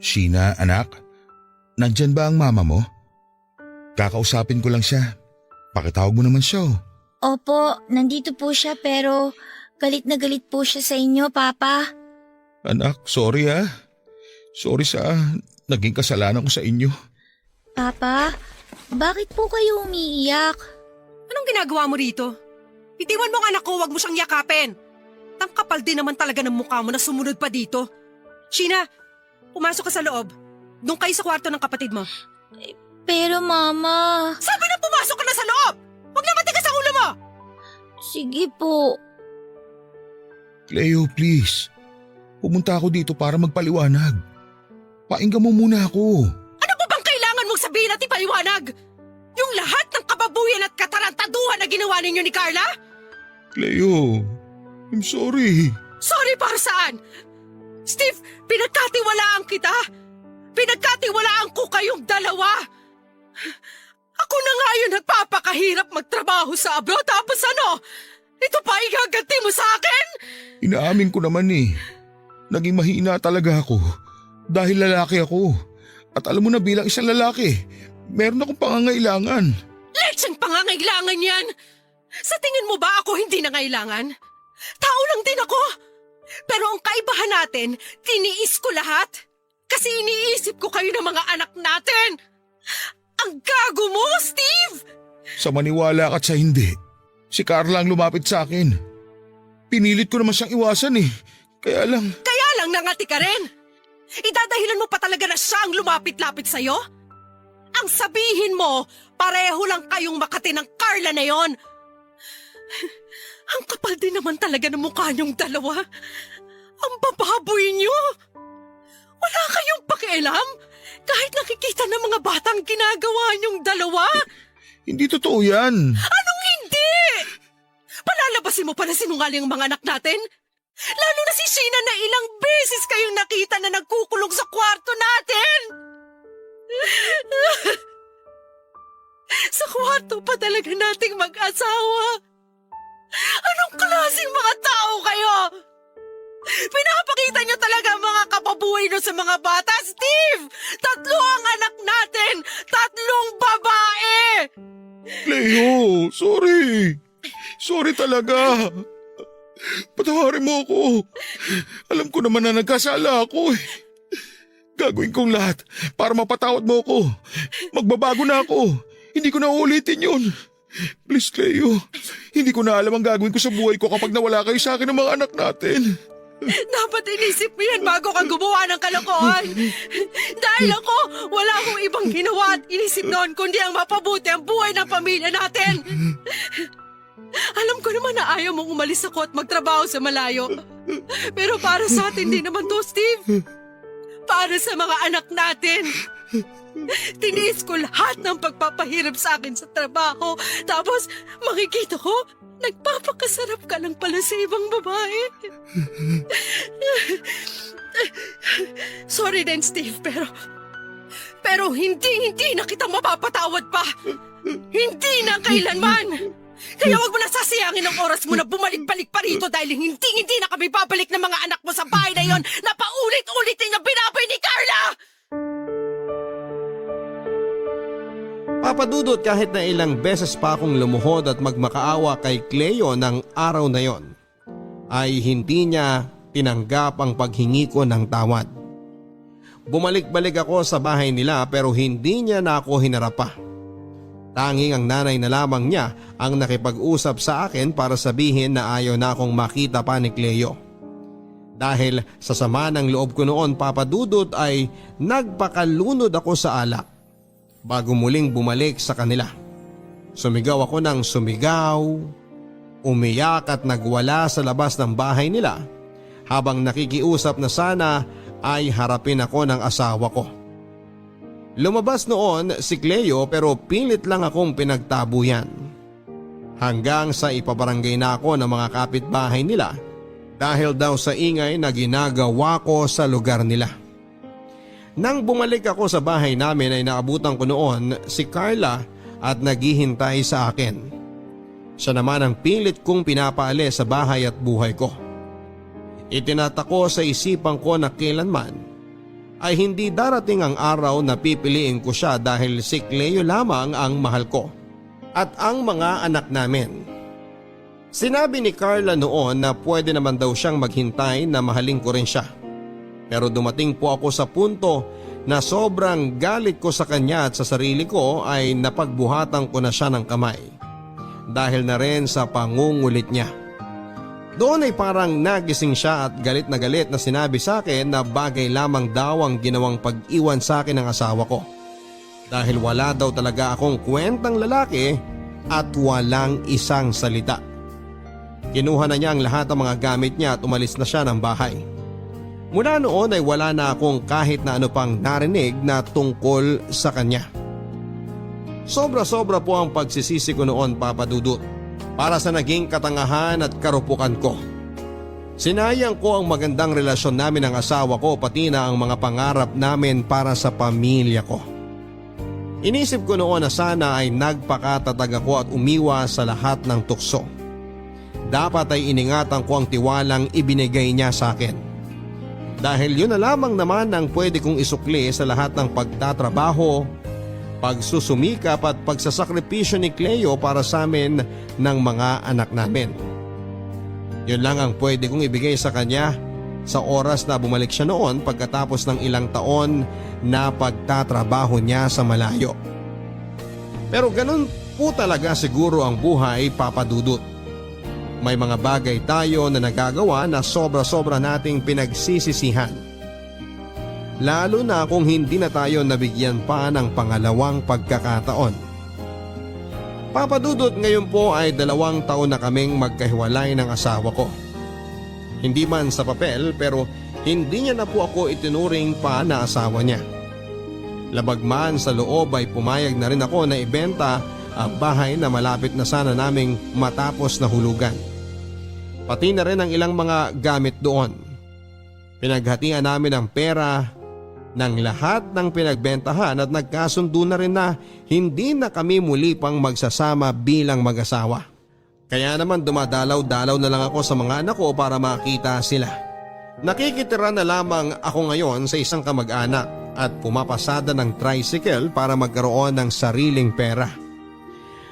Sheena, anak? Nandyan ba ang mama mo? Kakausapin ko lang siya. Pakitawag mo naman siya. Opo, nandito po siya pero galit na galit po siya sa inyo, Papa. Anak, sorry ah. Sorry sa naging kasalanan ko sa inyo. Papa, bakit po kayo umiiyak? Anong ginagawa mo rito? Itiwan mo ang anak ko, wag mo siyang yakapin. Tangkapal din naman talaga ng mukha mo na sumunod pa dito. Sheena, pumasok ka sa loob. Doon kayo sa kwarto ng kapatid mo. Pero Mama… Sabi na pumasok ka na sa loob! Huwag na matigas ang ulo mo! Sige po. Cleo, please. Pumunta ako dito para magpaliwanag. Painggan mo muna ako. Ano ba bang kailangan mong sabihin at ipaliwanag? Yung lahat ng kababuyan at katarantaduhan na ginawa ninyo ni Carla? Cleo, I'm sorry. Sorry para saan? Steve, pinagkatiwalaan kita. Pinagkatiwalaan ko kayong dalawa. Ako na nga yun nagpapakahirap magtrabaho sa abroad tapos ano? Ito pa igaganti mo sa akin? Inaamin ko naman eh. Naging mahina talaga ako dahil lalaki ako. At alam mo na bilang isang lalaki, meron akong pangangailangan. Lecheng pangangailangan yan! Sa tingin mo ba ako hindi nangailangan? Tao lang din ako. Pero ang kaibahan natin, tiniis ko lahat. Kasi iniisip ko kayo ng mga anak natin. Ang gago mo, Steve! Sa maniwala ka at sa hindi, si Carla ang lumapit sa akin. Pinilit ko naman siyang iwasan eh. Kaya lang nangati ka rin. Idadahilan mo pa talaga na siya ang lumapit-lapit sa'yo? Ang sabihin mo, pareho lang kayong makati ng Carla na yon. Ang kapal din naman talaga ng mukha niyong dalawa. Ang bababoy niyo! Wala kayong pakialam? Kahit nakikita ng mga batang ginagawa niyong dalawa? Hindi totoo yan. Anong hindi? Palalabasin mo pa na sinungaling ang mga anak natin? Lalo na si Sheena na ilang beses kayong nakita na nagkukulong sa kwarto natin! Sa kwarto pa talaga nating mag-asawa. Anong klaseng mga tao kayo? Pinapakita niyo talaga ang mga kababuhay niyo sa mga bata, Steve! 3 ang anak natin! 3 babae! Cleo, sorry. Sorry talaga. Patawarin mo ako. Alam ko naman na nagkasala ako eh. Gagawin kong lahat para mapatawad mo ako. Magbabago na ako. Hindi ko na uulitin yun. Please, Cleo. Hindi ko na alam ang gagawin ko sa buhay ko kapag nawala kayo sa akin ng mga anak natin. Dapat inisip mo yan bago ka gumawa ng kalokohan. Dahil ako, wala akong ibang ginawa at inisip noon kundi ang mapabuti ang buhay ng pamilya natin. Alam ko naman na ayaw mong umalis ako at magtrabaho sa malayo. Pero para sa atin din naman to, Steve. Para sa mga anak natin. Tiniis ko lahat ng pagpapahirap sa akin sa trabaho. Tapos makikita ko, nagpapakasarap ka lang pala sa ibang babae. Sorry din, Steve, pero hindi na kita mapapatawad pa. Hindi na kailanman. Kaya wag mo na sasayangin ang oras mo na bumalik-balik pa rito dahil hindi na kami babalik ng mga anak mo sa bahay na yon na paulit-ulit na binaboy ni Carla! Papadudot kahit na ilang beses pa akong lumuhod at magmakaawa kay Cleo ng araw na yon, ay hindi niya tinanggap ang paghingi ko ng tawad. Bumalik-balik ako sa bahay nila pero hindi niya na ako hinarap pa. Tanging ang nanay na lamang niya ang nakipag-usap sa akin para sabihin na ayaw na akong makita pa ni Cleo. Dahil sa sama ng loob ko noon, Papadudot, ay nagpakalunod ako sa alak bago muling bumalik sa kanila. Sumigaw ako ng sumigaw, umiyak at nagwala sa labas ng bahay nila habang nakikiusap na sana ay harapin ako ng asawa ko. Lumabas noon si Cleo pero pilit lang akong pinagtabuyan. Hanggang sa ipabarangay na ako ng mga kapitbahay nila dahil daw sa ingay na ginagawa ko sa lugar nila. Nang bumalik ako sa bahay namin ay naabutan ko noon si Carla at naghihintay sa akin. Siya naman ang pilit kong pinapaalis sa bahay at buhay ko. Itinatako sa isipan ko na kailanman ay hindi darating ang araw na pipiliin ko siya dahil si Cleo lamang ang mahal ko at ang mga anak namin. Sinabi ni Carla noon na pwede naman daw siyang maghintay na mahalin ko rin siya. Pero dumating po ako sa punto na sobrang galit ko sa kanya at sa sarili ko ay napagbuhatan ko na siya ng kamay. Dahil na rin sa pangungulit niya. Doon ay parang nagising siya at galit na sinabi sa akin na bagay lamang daw ang ginawang pag-iwan sa akin ng asawa ko. Dahil wala daw talaga akong kwentang lalaki at walang isang salita. Kinuha na niya ang lahat ng mga gamit niya at umalis na siya ng bahay. Mula noon ay wala na akong kahit na ano pang narinig na tungkol sa kanya. Sobra-sobra po ang pagsisisi ko noon, Papadudot, para sa naging katangahan at karupukan ko. Sinayang ko ang magandang relasyon namin ng asawa ko pati na ang mga pangarap namin para sa pamilya ko. Inisip ko noon na sana ay nagpakatatag ako at umiwas sa lahat ng tukso. Dapat ay iningatan ko ang tiwalang ibinigay niya sa akin. Dahil yun na lamang naman ang pwede kong isukli sa lahat ng pagtatrabaho, pagsusumikap at pagsasakripisyo ni Cleo para sa amin ng mga anak namin. Yun lang ang pwede kong ibigay sa kanya sa oras na bumalik siya noon pagkatapos ng ilang taon na pagtatrabaho niya sa malayo. Pero ganun po talaga siguro ang buhay, Papadudot. May mga bagay tayo na nagagawa na sobra-sobra nating pinagsisisihan. Lalo na kung hindi na tayo nabigyan pa ng pangalawang pagkakataon. Papadudot, ngayon po ay 2 taon na kaming magkahiwalay ng asawa ko. Hindi man sa papel pero hindi niya na po ako itinuring pa na asawa niya. Labag man sa loob ay pumayag na rin ako na ibenta ang bahay na malapit na sana naming matapos na hulugan. Pati na rin ang ilang mga gamit doon. Pinaghatian namin ang pera ng lahat ng pinagbentahan at nagkasundo na rin na hindi na kami muli pang magsasama bilang mag-asawa. Kaya naman dumadalaw-dalaw na lang ako sa mga anak ko para makita sila. Nakikitira na lamang ako ngayon sa isang kamag-anak at pumapasada ng tricycle para magkaroon ng sariling pera.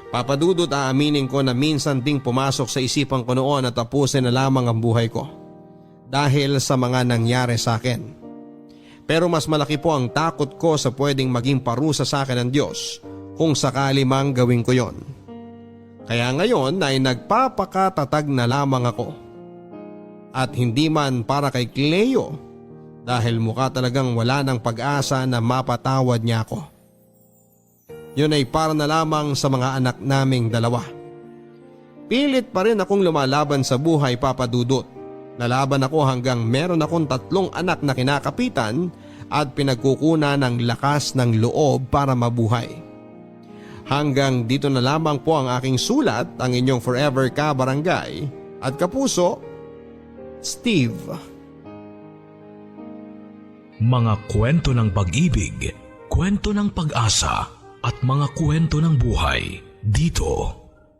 Papadudot, aaminin ko na minsan ding pumasok sa isipan ko noon na tapusin na lamang ang buhay ko dahil sa mga nangyari sa akin. Pero mas malaki po ang takot ko sa pwedeng maging parusa sa akin ng Diyos kung sakali mang gawin ko yon. Kaya ngayon ay nagpapakatatag na lamang ako. At hindi man para kay Cleo dahil mukha talagang wala ng pag-asa na mapatawad niya ako. Yun ay para na lamang sa mga anak naming dalawa. Pilit pa rin akong lumalaban sa buhay, Papa Dudut. Nalaban ako hanggang meron akong 3 anak na kinakapitan at pinagkukuna ng lakas ng loob para mabuhay. Hanggang dito na lamang po ang aking sulat, ang inyong forever ka-barangay at kapuso, Steve. Mga kwento ng pag-ibig, kwento ng pag-asa at mga kwento ng buhay dito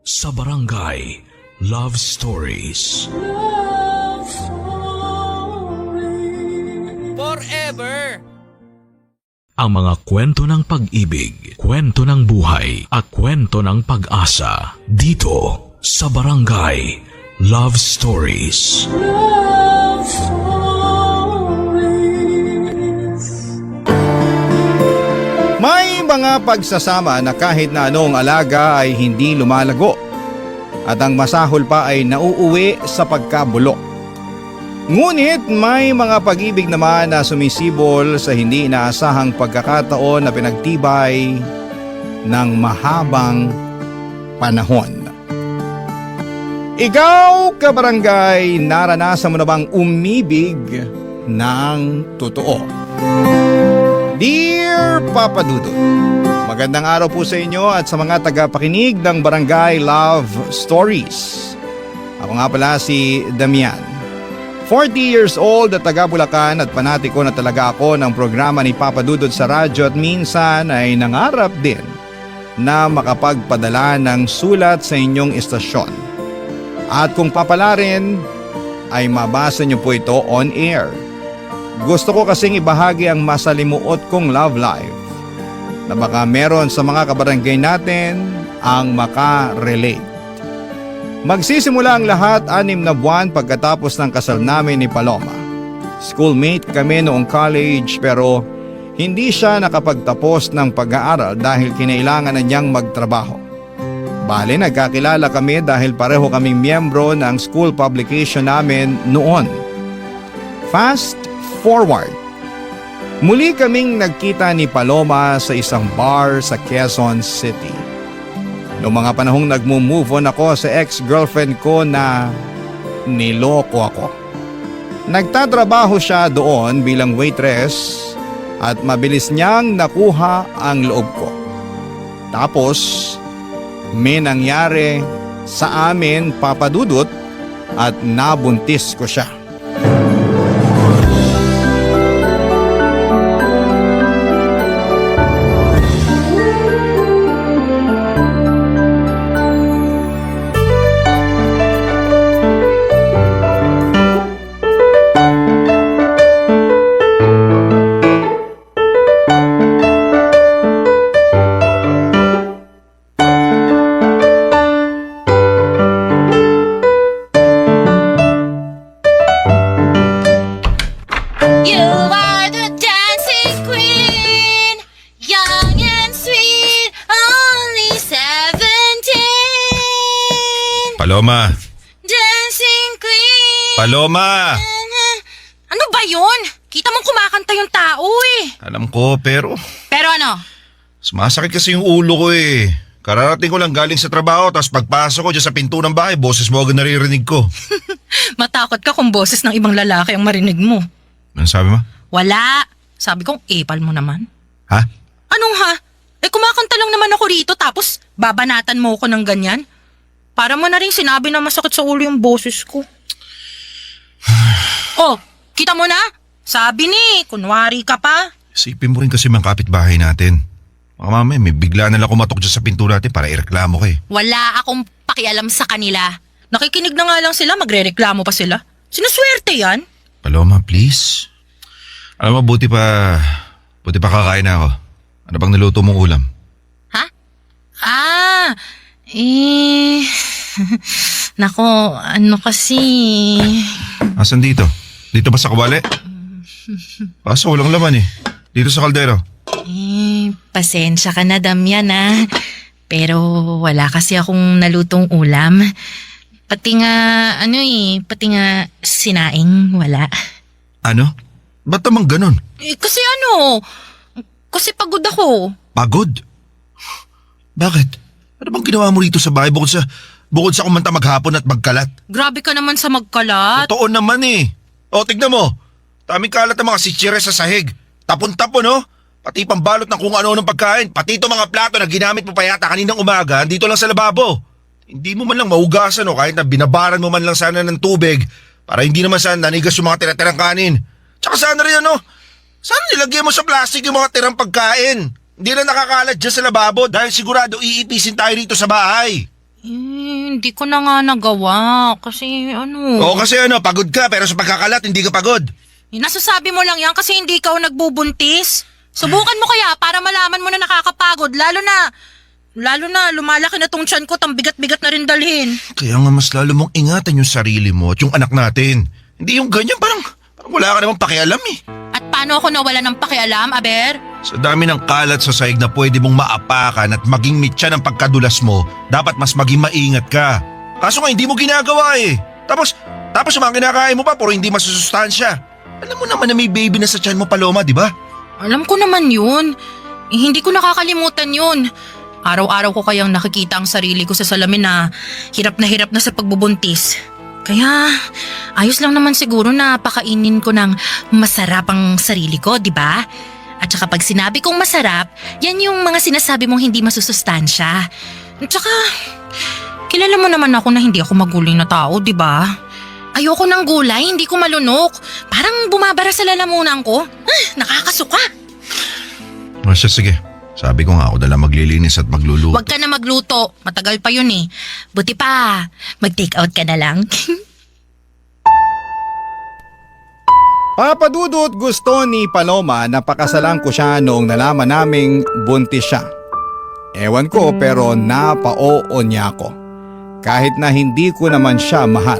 sa Barangay Love Stories. Love Stories. Forever! Ang mga kwento ng pag-ibig, kwento ng buhay at kwento ng pag-asa dito sa Barangay Love Stories. Love Stories. May mga pagsasama na kahit na anong alaga ay hindi lumalago at ang masahol pa ay nauuwi sa pagkabulok. Ngunit may mga pag-ibig naman na sumisibol sa hindi inaasahang pagkakataon na pinagtibay ng mahabang panahon. Ikaw, kabarangay, naranasan mo na bang umibig ng totoo? Dear Papa Dudut, magandang araw po sa inyo at sa mga tagapakinig ng Barangay Love Stories. Ako nga pala si Damian. 40 years old at taga Bulacan at panatiko na talaga ako ng programa ni Papa Dudut sa radyo at minsan ay nangarap din na makapagpadala ng sulat sa inyong istasyon. At kung papalarin ay mabasa niyo po ito on air. Gusto ko kasing ibahagi ang masalimuot kong love life na baka meron sa mga kabarangay natin ang makarelate. Magsisimula ang lahat 6 na buwan pagkatapos ng kasal namin ni Paloma. Schoolmate kami noong college pero hindi siya nakapagtapos ng pag-aaral dahil kinailangan na niyang magtrabaho. Bale, nagkakilala kami dahil pareho kaming miyembro ng school publication namin noon. Fast forward. Muli kaming nagkita ni Paloma sa isang bar sa Quezon City. Noong mga panahong nagmo-move on ako sa ex-girlfriend ko na niloko ako. Nagtatrabaho siya doon bilang waitress at mabilis niyang nakuha ang loob ko. Tapos, may nangyari sa amin, Papa Dudut, at nabuntis ko siya. Paloma! Dancing Queen! Paloma! Ano ba yun? Kita mong kumakanta yung tao eh. Alam ko pero Pero ano? sumasakit kasi yung ulo ko eh. Kararating ko lang galing sa trabaho tapos pagpasok ko dyan sa pinto ng bahay, boses mo agad naririnig ko. Matakot ka kung boses ng ibang lalaki ang marinig mo. Ano sabi mo? Wala. Sabi kong epal mo naman. Ha? Anong ha? Kumakanta lang naman ako rito tapos babanatan mo ko ng ganyan? Para mo na rin sinabi na masakit sa ulo yung boses ko. Oh, kita mo na? Sabi ni, kunwari ka pa. Isipin mo rin kasi mga kapitbahay natin. Baka mamaya may bigla na lang kumatok dyan sa pinto natin para ireklamo ka eh. Wala akong pakialam sa kanila. Nakikinig na nga lang sila, magrereklamo pa sila. Sinuswerte yan. Paloma, please. Alam mo, buti pa kakain na ako. Ano bang naluto mong ulam? Ha? Nako, ano kasi... Asan dito? Dito ba sa kawali? Kaso walang laman eh. Dito sa kaldero. Pasensya ka na, Damian Pero wala kasi akong nalutong ulam. Pati nga sinaing wala. Ano? Ba't naman ganun? Kasi pagod ako. Pagod? Bakit? Ano bang ginawa mo rito sa bahay bukod sa kumanta maghapon at magkalat? Grabe ka naman sa magkalat. Totoo naman eh. O, tignan mo. Daming kalat ng mga sitsires sa sahig. Tapon-tapon, no? Pati pambalot ng kung ano ng pagkain. Pati itong mga plato na ginamit mo pa yata kaninang umaga, dito lang sa lababo. Hindi mo man lang mahugasan, no? Kahit na binabaran mo man lang sana ng tubig para hindi naman sana nanigas yung mga tira-tirang kanin. Tsaka sana rin, ano? Sana nilagyan mo sa plastic yung mga tirang pagkain. Hindi na nakakalat dyan sa lababo dahil sigurado iipisin tayo rito sa bahay. Hindi ko na nga nagawa kasi Oo, kasi pagod ka pero sa pagkakalat hindi ka pagod. Nasasabi mo lang yan kasi hindi ikaw nagbubuntis. Subukan mo kaya para malaman mo na nakakapagod lalo na lumalaki na tong tiyan ko tang bigat-bigat na rin dalhin. Kaya nga mas lalo mong ingatan yung sarili mo at yung anak natin. Hindi yung ganyan parang wala ka namang pakialam eh. At paano ako nawala ng pakialam, Aber? Sa dami ng kalat sa sahig na pwede mong maapakan at maging mitya ng pagkadulas mo, dapat mas maging maingat ka. Kaso nga hindi mo ginagawa eh. Tapos yung mga kinakain mo pa puro hindi masusustansya. Alam mo naman na may baby na sa tiyan mo, Paloma, di ba? Alam ko naman yun. Hindi ko nakakalimutan yun. Araw-araw ko kayang nakikita ang sarili ko sa salamin na hirap na sa pagbubuntis. Kaya ayos lang naman siguro na pakainin ko ng masarap ang sarili ko, di ba? At saka pag sinabi kong masarap, yan yung mga sinasabi mong hindi masusustansya. At saka, kilala mo naman ako na hindi ako maguling na tao, di ba? Ayoko ng gulay, hindi ko malunok. Parang bumabara sa lalamunan ko. Nakakasuka. O siya, sige. Sabi ko nga ako dala maglilinis at magluluto. Huwag ka na magluto. Matagal pa yun eh. Buti pa, mag-take out ka na lang. Papadudot, gusto ni Paloma na pakasalan ko siya noong nalaman naming buntis siya. Ewan ko pero napao niya ako. Kahit na hindi ko naman siya mahal.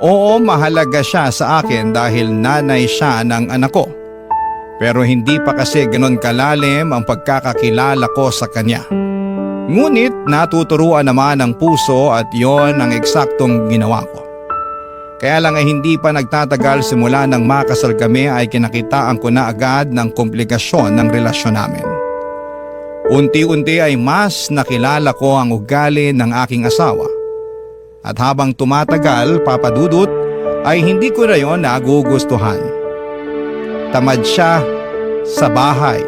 Oo, mahalaga siya sa akin dahil nanay siya ng anak ko. Pero hindi pa kasi ganon kalalim ang pagkakakilala ko sa kanya. Ngunit natuturuan naman ng puso at yon ang eksaktong ginawa ko. Kaya lang ay hindi pa nagtatagal simula nang makasal kami ay kinakitaan ko na agad ng komplikasyon ng relasyon namin. Unti-unti ay mas nakilala ko ang ugali ng aking asawa. At habang tumatagal, papadudot, ay hindi ko na yon nagugustuhan. Tamad siya sa bahay.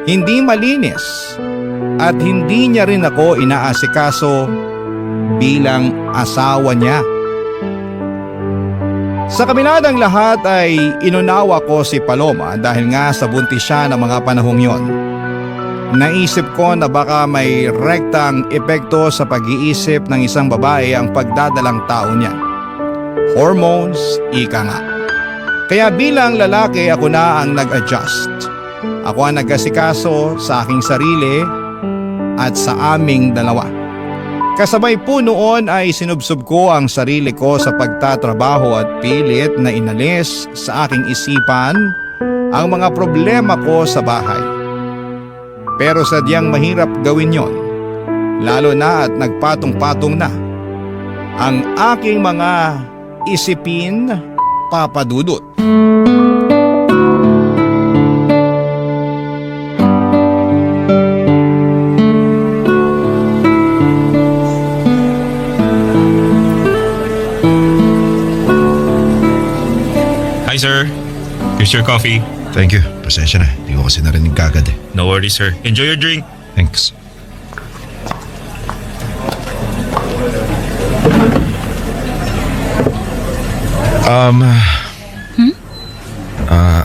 Hindi malinis at hindi niya rin ako inaasikaso bilang asawa niya. Sa kabila ng lahat ay inunawa ko si Paloma dahil nga sa buntis siya ng mga panahong yon. Naisip ko na baka may rektang epekto sa pag-iisip ng isang babae ang pagdadalang tao niya. Hormones, ika nga. Kaya bilang lalaki ako na ang nag-adjust. Ako ang nag-asikaso sa aking sarili at sa aming dalawa. Kasabay po noon ay sinubsob ko ang sarili ko sa pagtatrabaho at pilit na inalis sa aking isipan ang mga problema ko sa bahay. Pero sadyang mahirap gawin yon, lalo na at nagpatong-patong na ang aking mga isipin, papadudot. sir. Here's your coffee. Thank you. Pasensya na. Hindi ko kasi narinig kagad eh. No worries, sir. Enjoy your drink. Thanks.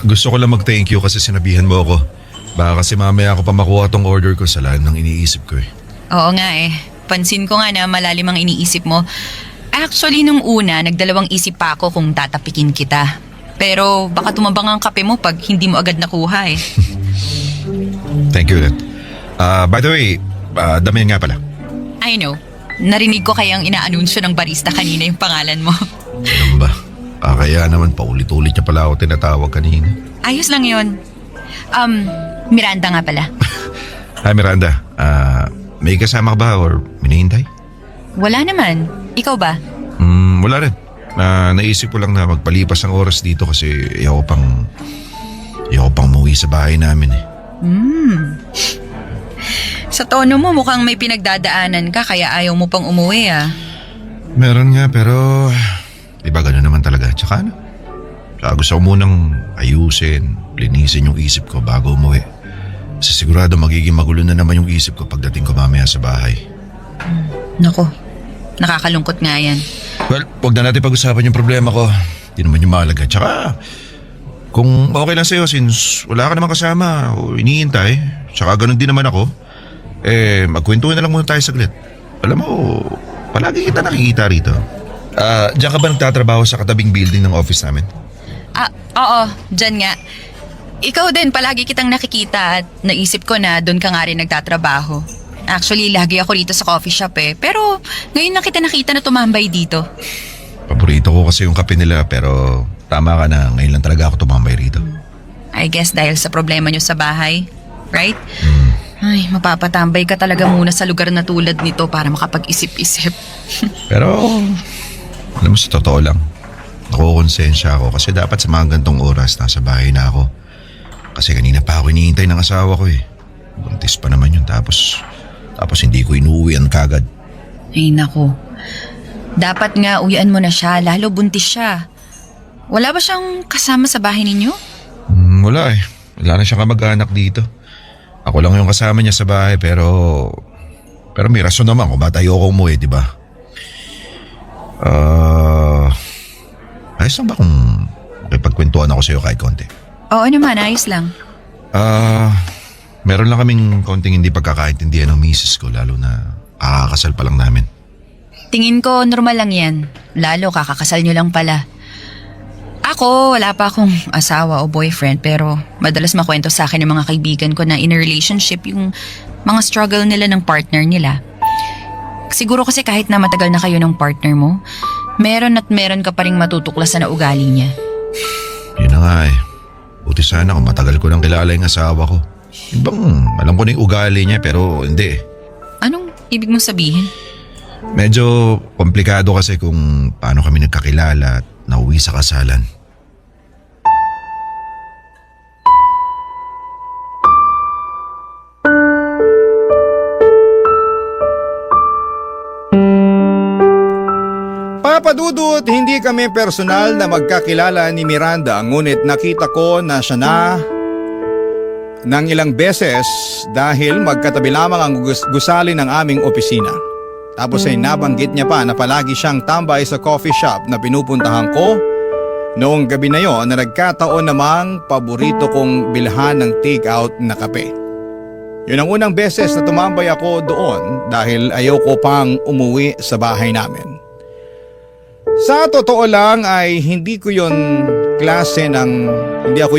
Gusto ko lang mag-thank you kasi sinabihan mo ako. Baka kasi mamaya ako pa makuha tong order ko sa lalim ng iniisip ko eh. Oo nga eh. Pansin ko nga na malalim ang iniisip mo. Actually, nung una, nagdalawang isip pa ako kung tatapikin kita. Pero baka tumabang ang kape mo pag hindi mo agad nakuha eh. Thank you ulit. By the way, Damian nga pala. I know. Narinig ko kayang inaanunsyo ng barista kanina yung pangalan mo. Ano ba? Kaya naman paulit-ulit niya pala ako tinatawag kanina. Ayos lang yun. Miranda nga pala. Hi Miranda, may kasama ka ba or minihintay? Wala naman. Ikaw ba? Wala rin. Naisip ko lang na magpalipas ang oras dito kasi ayoko pang umuwi sa bahay namin eh. Sa tono mo mukhang may pinagdadaanan ka kaya ayaw mo pang umuwi ah. Meron nga pero diba gano'n naman talaga. Tsaka ano? Tsaka gusto ko munang ayusin, linisin yung isip ko bago umuwi. Kasi sigurado magiging magulo na naman yung isip ko pagdating ko mamaya sa bahay. Nako, nakakalungkot nga yan. Well, wag na natin pag-usapan yung problema ko. Hindi naman yung mahalaga. Tsaka, kung okay lang sa'yo since wala ka naman kasama o iniintay, tsaka ganun din naman ako, magkwentuhan na lang muna tayo saglit. Alam mo, palagi kita nakikita rito. Diyan ka ba nagtatrabaho sa katabing building ng office namin? Oo, dyan nga. Ikaw din, palagi kitang nakikita at naisip ko na doon ka nga rin nagtatrabaho. Actually, lagi ako rito sa coffee shop eh. Pero ngayon lang kita nakita na tumambay dito. Paborito ko kasi yung kape nila pero tama ka na, ngayon lang talaga ako tumambay rito. I guess dahil sa problema nyo sa bahay, right? Ay, mapapatambay ka talaga muna sa lugar na tulad nito para makapag-isip-isip. Pero, alam mo sa totoo lang, nakukonsensya ako kasi dapat sa mga gantong oras nasa bahay na ako. Kasi kanina pa ako hinihintay ng asawa ko eh. Buntis pa naman yun tapos hindi ko inuwian kagad. Ay nako, dapat nga uwian mo na siya, lalo buntis siya. Wala ba siyang kasama sa bahay ninyo? Wala eh. Wala na siyang kamag-anak dito. Ako lang yung kasama niya sa bahay pero may rason naman kung ba't ayoko umuwi, di ba? Ayos lang ba kung makipagkwentuhan ako sa'yo kahit konti? Oo naman, ayos lang. Meron lang kaming konting hindi pagkakaintindihan ng misis ko lalo na kakakasal pa lang namin. Tingin ko normal lang yan. Lalo kakakasal nyo lang pala. Ako, wala pa akong asawa o boyfriend pero madalas makwento sa akin ng mga kaibigan ko na in a relationship yung mga struggle nila ng partner nila. Siguro kasi kahit na matagal na kayo ng partner mo, meron ka pa rin matutuklasan na ugali niya. Yun na nga eh. Buti sana kung matagal ko nang kilala yung asawa ko. Ibang alam ko na yung ugali niya pero hindi eh. Anong ibig mong sabihin? Medyo komplikado kasi kung paano kami nagkakilala at nauwi sa kasalan. Papadudot, hindi kami personal na magkakilala ni Miranda ngunit nakita ko na siya na ng ilang beses dahil magkatabi lamang ang gusali ng aming opisina. Tapos ay nabanggit niya pa na palagi siyang tambay sa coffee shop na pinupuntahan ko noong gabi na yon na nagkataon namang paborito kong bilhan ng take-out na kape. Yun ang unang beses na tumambay ako doon dahil ayoko pang umuwi sa bahay namin. Sa totoo lang ay hindi ako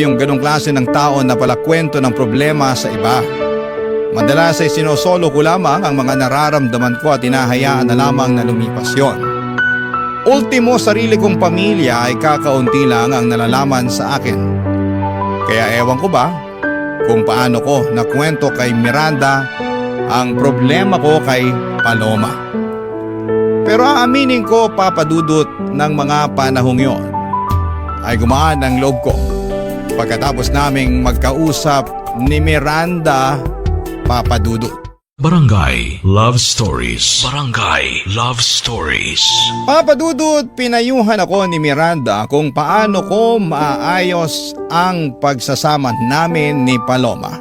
yung ganong klase ng tao na palakwento ng problema sa iba. Madalas ay sinosolo ko lamang ang mga nararamdaman ko at hinahayaan na lamang na lumipas yon. Ultimo, sarili kong pamilya ay kakaunti lang ang nalalaman sa akin. Kaya ewan ko ba kung paano ko nakwento kay Miranda ang problema ko kay Paloma. Pero aaminin ko, papadudot ng mga panahong yon ay gumaan ang loob ko pagkatapos naming magkausap ni Miranda, papadudot. Barangay Love Stories. Barangay Love Stories. Papa Dudut, pinayuhan ako ni Miranda kung paano ko maaayos ang pagsasama namin ni Paloma.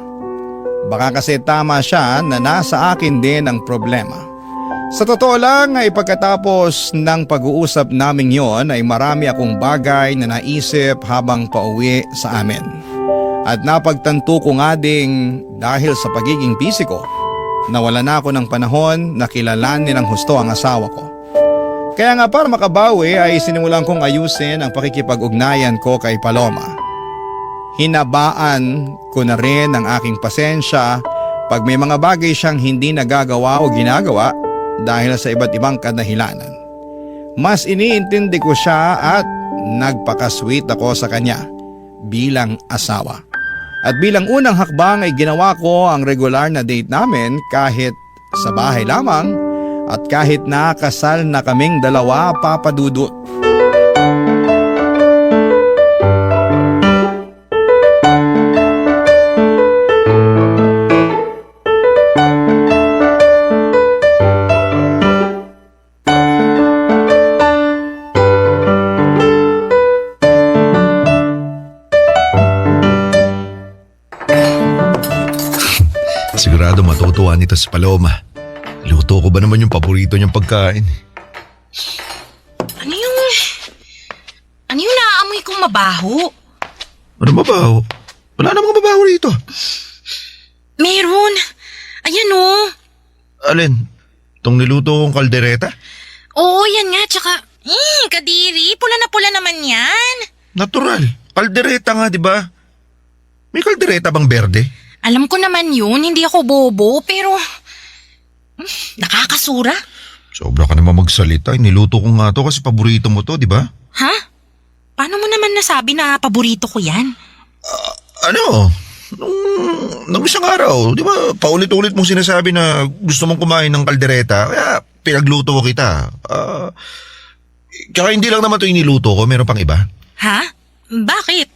Baka kasi tama siya na nasa akin din ang problema. Sa totoo lang ay pagkatapos ng pag-uusap naming yon ay marami akong bagay na naisip habang pauwi sa amin. At napagtanto ko nga ding dahil sa pagiging busy ko, nawala na ako ng panahon na kilalanin ng husto ang asawa ko. Kaya nga para makabawi ay sinimulan kong ayusin ang pakikipag-ugnayan ko kay Paloma. Hinabaan ko na rin ang aking pasensya pag may mga bagay siyang hindi nagagawa o ginagawa dahil sa iba't ibang kadahilanan. Mas iniintindi ko siya at nagpakasweet ako sa kanya bilang asawa. At bilang unang hakbang ay ginawa ko ang regular na date namin kahit sa bahay lamang at kahit na kasal na kaming dalawa, Papa Dudut. Sigurado matutuwa nito si Paloma. Luto ko ba naman yung paborito niyang pagkain? Ano yung naaamoy kong mabaho? Ano mabaho? Wala namang mabaho rito. Meron. Ayan o. Alin? Itong niluto kong kaldereta? Oo, yan nga. Tsaka, kadiri. Pula na pula naman yan. Natural. Kaldereta nga, di ba? May kaldereta bang berde? Alam ko naman yun. Hindi ako bobo. Pero, nakakasura. Sobra ka naman magsalita. Niluto ko nga to kasi paborito mo to, di ba? Ha? Paano mo naman nasabi na paborito ko yan? Nung isang araw, di ba, paulit-ulit mong sinasabi na gusto mong kumain ng kaldereta, kaya pinagluto ko kita. Kaya hindi lang naman ito iniluto ko, meron pang iba. Ha? Bakit?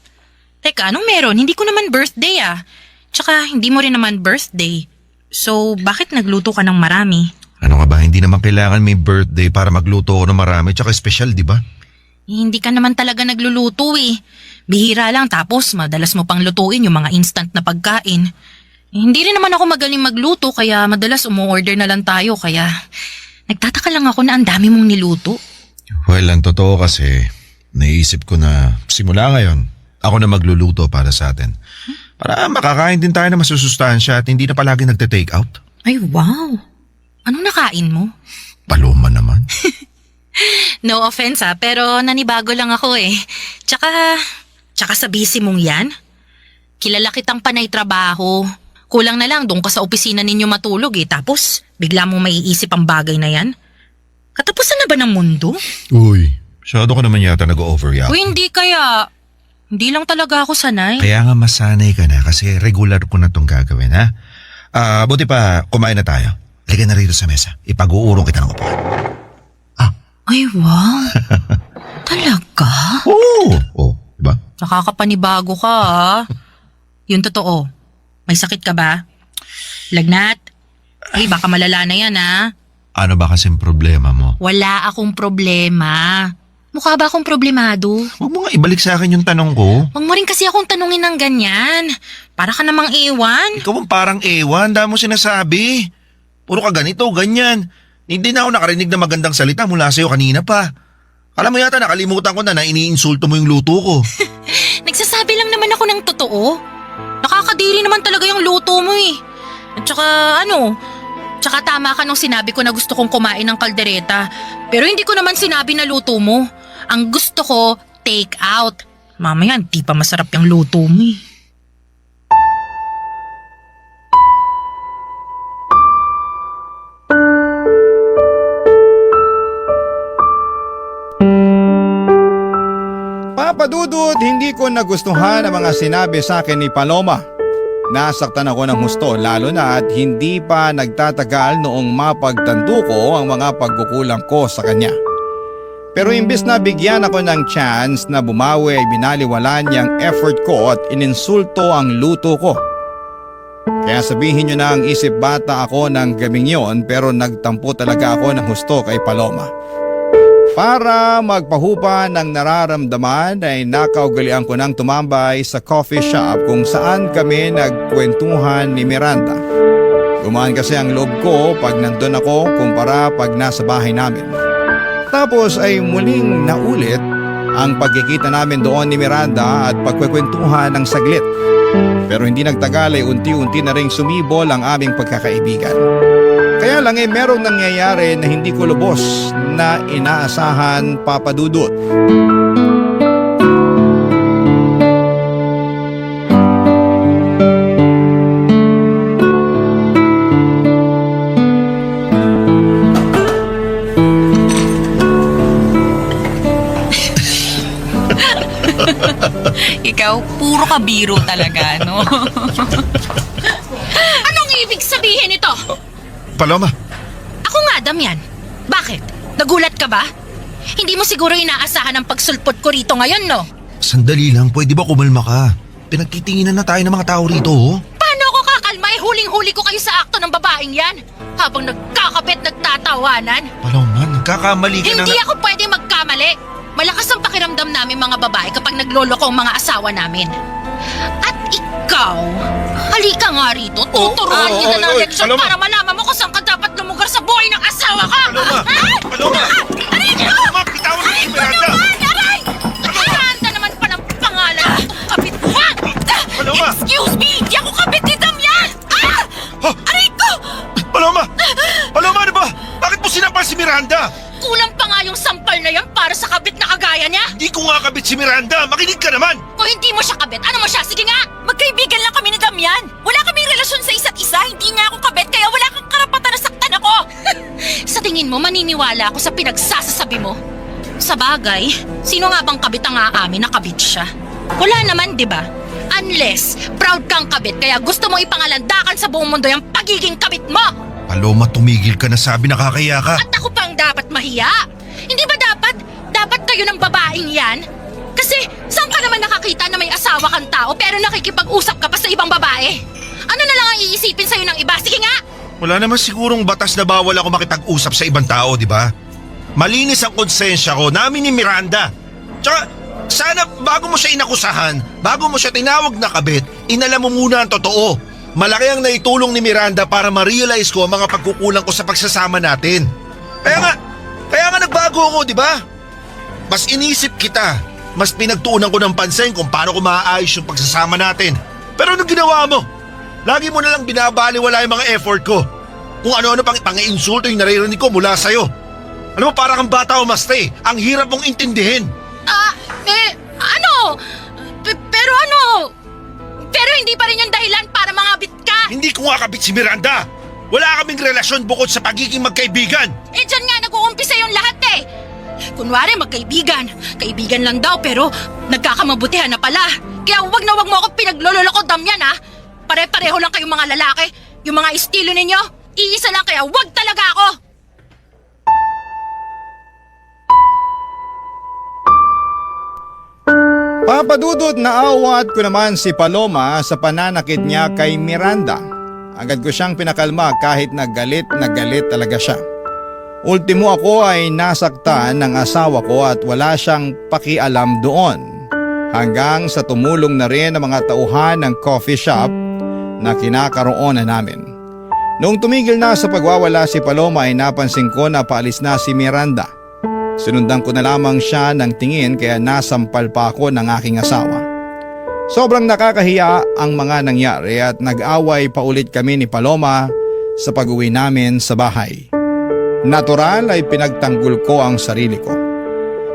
Teka, anong meron? Hindi ko naman birthday ah. Tsaka hindi mo rin naman birthday. So, bakit nagluto ka ng marami? Ano nga ba, hindi naman kailangan may birthday para magluto ko ng marami, tsaka special, di ba? Hindi ka naman talaga nagluluto eh. Bihira lang tapos madalas mo pang lutuin yung mga instant na pagkain. Hindi rin naman ako magaling magluto kaya madalas umu-order na lang tayo kaya nagtataka lang ako na ang dami mong niluto. Well, ang totoo kasi, naisip ko na simula ngayon, ako na magluluto para sa atin. Para makakain din tayo na masusustansya at hindi na palagi nagte-take out. Ay wow! Anong nakain mo? Paloma naman. No offense pero nanibago lang ako eh. Tsaka sa busy mong yan, kilala kitang panay trabaho. Kulang na lang doon ka sa opisina ninyo matulog eh. Tapos bigla mong maiisip ang bagay na yan. Katapusan na ba ng mundo? Uy, masyado ka naman yata nag-overreact. Uy, hindi kaya. Hindi lang talaga ako sanay. Kaya nga masanay ka na kasi regular ko na itong gagawin, ha? Buti pa, kumain na tayo. Halika na rito sa mesa. Ipag-uurong kita ng upuan. Ay, wow. Talaga? Oo, diba? Nakakapanibago ka ah. Yung totoo. May sakit ka ba? Lagnat? Ay, baka malala na yan ah. Ano ba kasing problema mo? Wala akong problema. Mukha ba akong problemado? Huwag mo nga ibalik sa akin yung tanong ko. Huwag mo rin kasi akong tanungin ng ganyan. Para ka namang iwan. Ikaw ang parang ewan, dami mo sinasabi. Puro ka ganito, ganyan. Hindi na ako nakarinig na magandang salita mula sa'yo kanina pa. Alam mo yata nakalimutan ko na iniinsulto mo yung luto ko. Nagsasabi lang naman ako ng totoo. Nakakadiri naman talaga yung luto mo eh. At tsaka tama ka nung sinabi ko na gusto kong kumain ng kaldereta. Pero hindi ko naman sinabi na luto mo. Ang gusto ko, take out. Mamaya, di pa masarap yung luto mo eh. Papa Dudut, hindi ko nagustuhan ang mga sinabi sa akin ni Paloma. Nasaktan ako ng husto lalo na at hindi pa nagtatagal noong mapagtanto ko ang mga pagkukulang ko sa kanya. Pero imbes na bigyan ako ng chance na bumawi ay binaliwala niyang effort ko at ininsulto ang luto ko. Kaya sabihin nyo na ang isip bata ako ng gabing yon pero nagtampo talaga ako ng husto kay Paloma. Para magpahupa ng nararamdaman ay nakaugalian ko ng tumambay sa coffee shop kung saan kami nagkwentuhan ni Miranda. Gumaan kasi ang loob ko pag nandun ako kumpara pag nasa bahay namin. Tapos ay muling naulit ang pagkikita namin doon ni Miranda at pagkwekwentuhan ng saglit. Pero hindi nagtagal ay unti-unti na ring sumibol ang aming pagkakaibigan. Kaya lang merong nangyayari na hindi ko lubos na inaasahan, Papa Dudut. Ikaw, puro ka biro talaga, no? Anong ibig sabihin ito? Paloma, Ako nga, Damian. Bakit? Nagulat ka ba? Hindi mo siguro inaasahan ang pagsulpot ko rito ngayon, no? Sandali lang, pwede ba kumalma ka? Pinagtitinginan na tayo ng mga tao rito, oh. Paano ako kakalma? Huling-huli ko kayo sa akto ng babaeng yan. Habang nagkakapit, nagtatawanan. Paloma, nagkakamali ka na. Hindi ako pwede magkamali. Malakas ang pakiramdam namin mga babae kapag nagloloko ang mga asawa namin. At ikaw, halika nga rito, tuturuan kita ng leksyon Paloma. para malaman mo kung saan ka dapat lumugar sa buhay ng asawa ka. Paloma! Paloma! Aray ko! Paloma, bitawan mo si Miranda! Aray! Miranda naman pa ng pangalan. Kapit mo! Paloma! Excuse me! Di ako kapit ni Damian! Aray ko! Paloma! Paloma, ano ba? Bakit mo sinampal si Miranda? Kulang pa nga yung sampal na yan para sa kabit na kagaya niya. Hindi ko nga kabit si Miranda. Makinig ka naman! Kung hindi mo siya kabit, ano mo siya? Sige nga! Magkaibigan lang kami ni Damian. Wala kaming relasyon sa isa't isa. Hindi nga ako kabit, kaya wala kang karapatan na saktan ako. Sa tingin mo, maniniwala ako sa pinagsasasabi mo? Sa bagay, sino nga bang kabit ang aamin na kabit siya? Wala naman, di ba? Unless, proud kang kabit, kaya gusto mo ipangalandakan sa buong mundo yung pagiging kabit mo. Paloma, tumigil ka na, sabi nakakaya ka. At ako pang dapat mahiya? Hindi ba dapat? Dapat kayo ng babaeng yan? Kasi saan ka naman nakakita na may asawa kang tao pero nakikipag-usap ka pa sa ibang babae? Ano na lang ang iisipin sa'yo ng iba? Sige nga! Wala naman sigurong batas na bawal ako makipag-usap sa ibang tao, di ba? Malinis ang konsensya ko, namin ni Miranda. Tsaka, sana bago mo siya inakusahan, bago mo siya tinawag na kabit, inalam mo muna ang totoo. Malaki ang naitulong ni Miranda para ma-realize ko ang mga pagkukulang ko sa pagsasama natin. Kaya nga nagbago ako, di ba? Mas inisip kita, mas pinagtuunan ko ng pansin kung paano ko maaayos yung pagsasama natin. Pero anong ginawa mo? Lagi mo na lang binabaliwala yung mga effort ko. Kung ano-ano pang insulto yung naririnig ko mula sa'yo. Alam mo, para kang bata o maste, ang hirap mong intindihin. Pero hindi pa rin yung dahilan para mangabit ka. Hindi ko nga kabit si Miranda. Wala kaming relasyon bukod sa pagiging magkaibigan. Dyan nga nag-uumpisa yung lahat eh. Kunwari magkaibigan. Kaibigan lang daw pero nagkakamabutihan na pala. Kaya wag na wag mo ako pinaglololoko, Damian ha. Pare-pareho lang kayong mga lalaki. Yung mga estilo ninyo, iisa lang kaya wag talaga ako. Papadudot na awat ko naman si Paloma sa pananakit niya kay Miranda. Agad ko siyang pinakalma kahit na galit talaga siya. Ultimo ako ay nasaktan ng asawa ko at wala siyang pakialam doon. Hanggang sa tumulong na rin ang mga tauhan ng coffee shop na kinakaroonan namin. Noong tumigil na sa pagwawala si Paloma ay napansin ko na paalis na si Miranda. Sinundan ko na lamang siya ng tingin kaya nasampal pa ako ng aking asawa. Sobrang nakakahiya ang mga nangyari at nag-away pa ulit kami ni Paloma sa pag-uwi namin sa bahay. Natural ay pinagtanggol ko ang sarili ko.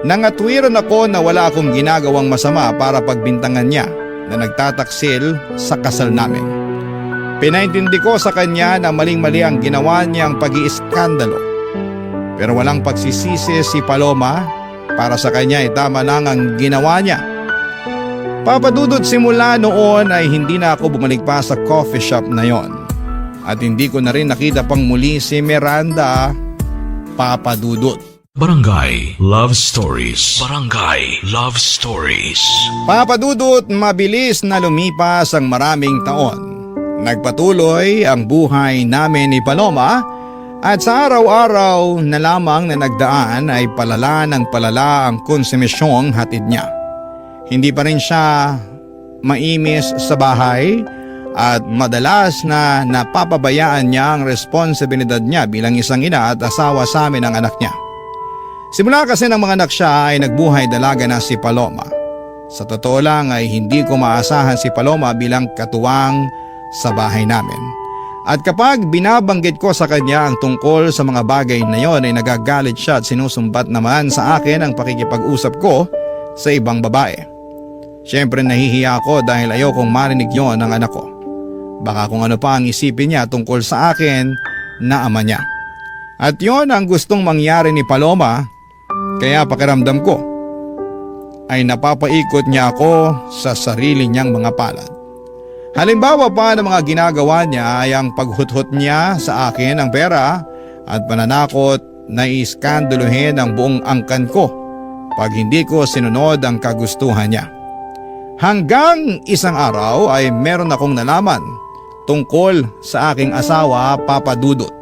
Nangatwiran ako na wala akong ginagawang masama para pagbintangan niya na nagtataksil sa kasal namin. Pinaintindi ko sa kanya na maling-mali ang ginawa niyang pag-iiskandalo. Pero walang pagsisisi si Paloma, para sa kanya ay tama lang ang ginawa niya. Papadudot simula noon ay hindi na ako bumalik pa sa coffee shop na yon. At hindi ko na rin nakita pang muli si Miranda, Papadudot. Barangay Love Stories. Barangay Love Stories. Papadudot, mabilis na lumipas ang maraming taon. Nagpatuloy ang buhay namin ni Paloma at sa araw-araw na lamang na nagdaan ay palala ng palala ang konsumisyong hatid niya. Hindi pa rin siya maimis sa bahay at madalas na napapabayaan niya ang responsibilidad niya bilang isang ina at asawa sa amin ng anak niya. Simula kasi ng mga anak siya ay nagbuhay dalaga na si Paloma. Sa totoo lang ay hindi ko maasahan si Paloma bilang katuwang sa bahay namin. At kapag binabanggit ko sa kanya ang tungkol sa mga bagay na yon ay nagagalit siya at sinusumbat naman sa akin ang pakikipag-usap ko sa ibang babae. Siyempre nahihiya ako dahil ayokong marinig yon ng anak ko. Baka kung ano pa ang isipin niya tungkol sa akin na ama niya. At yon ang gustong mangyari ni Paloma, kaya pakiramdam ko ay napapaikot niya ako sa sarili niyang mga palad. Halimbawa pa ng mga ginagawa niya ay ang paghuthot niya sa akin ng pera at pananakot na iskanduluhin ang buong angkan ko pag hindi ko sinunod ang kagustuhan niya. Hanggang isang araw ay meron akong nalaman tungkol sa aking asawa, Papa Dudut.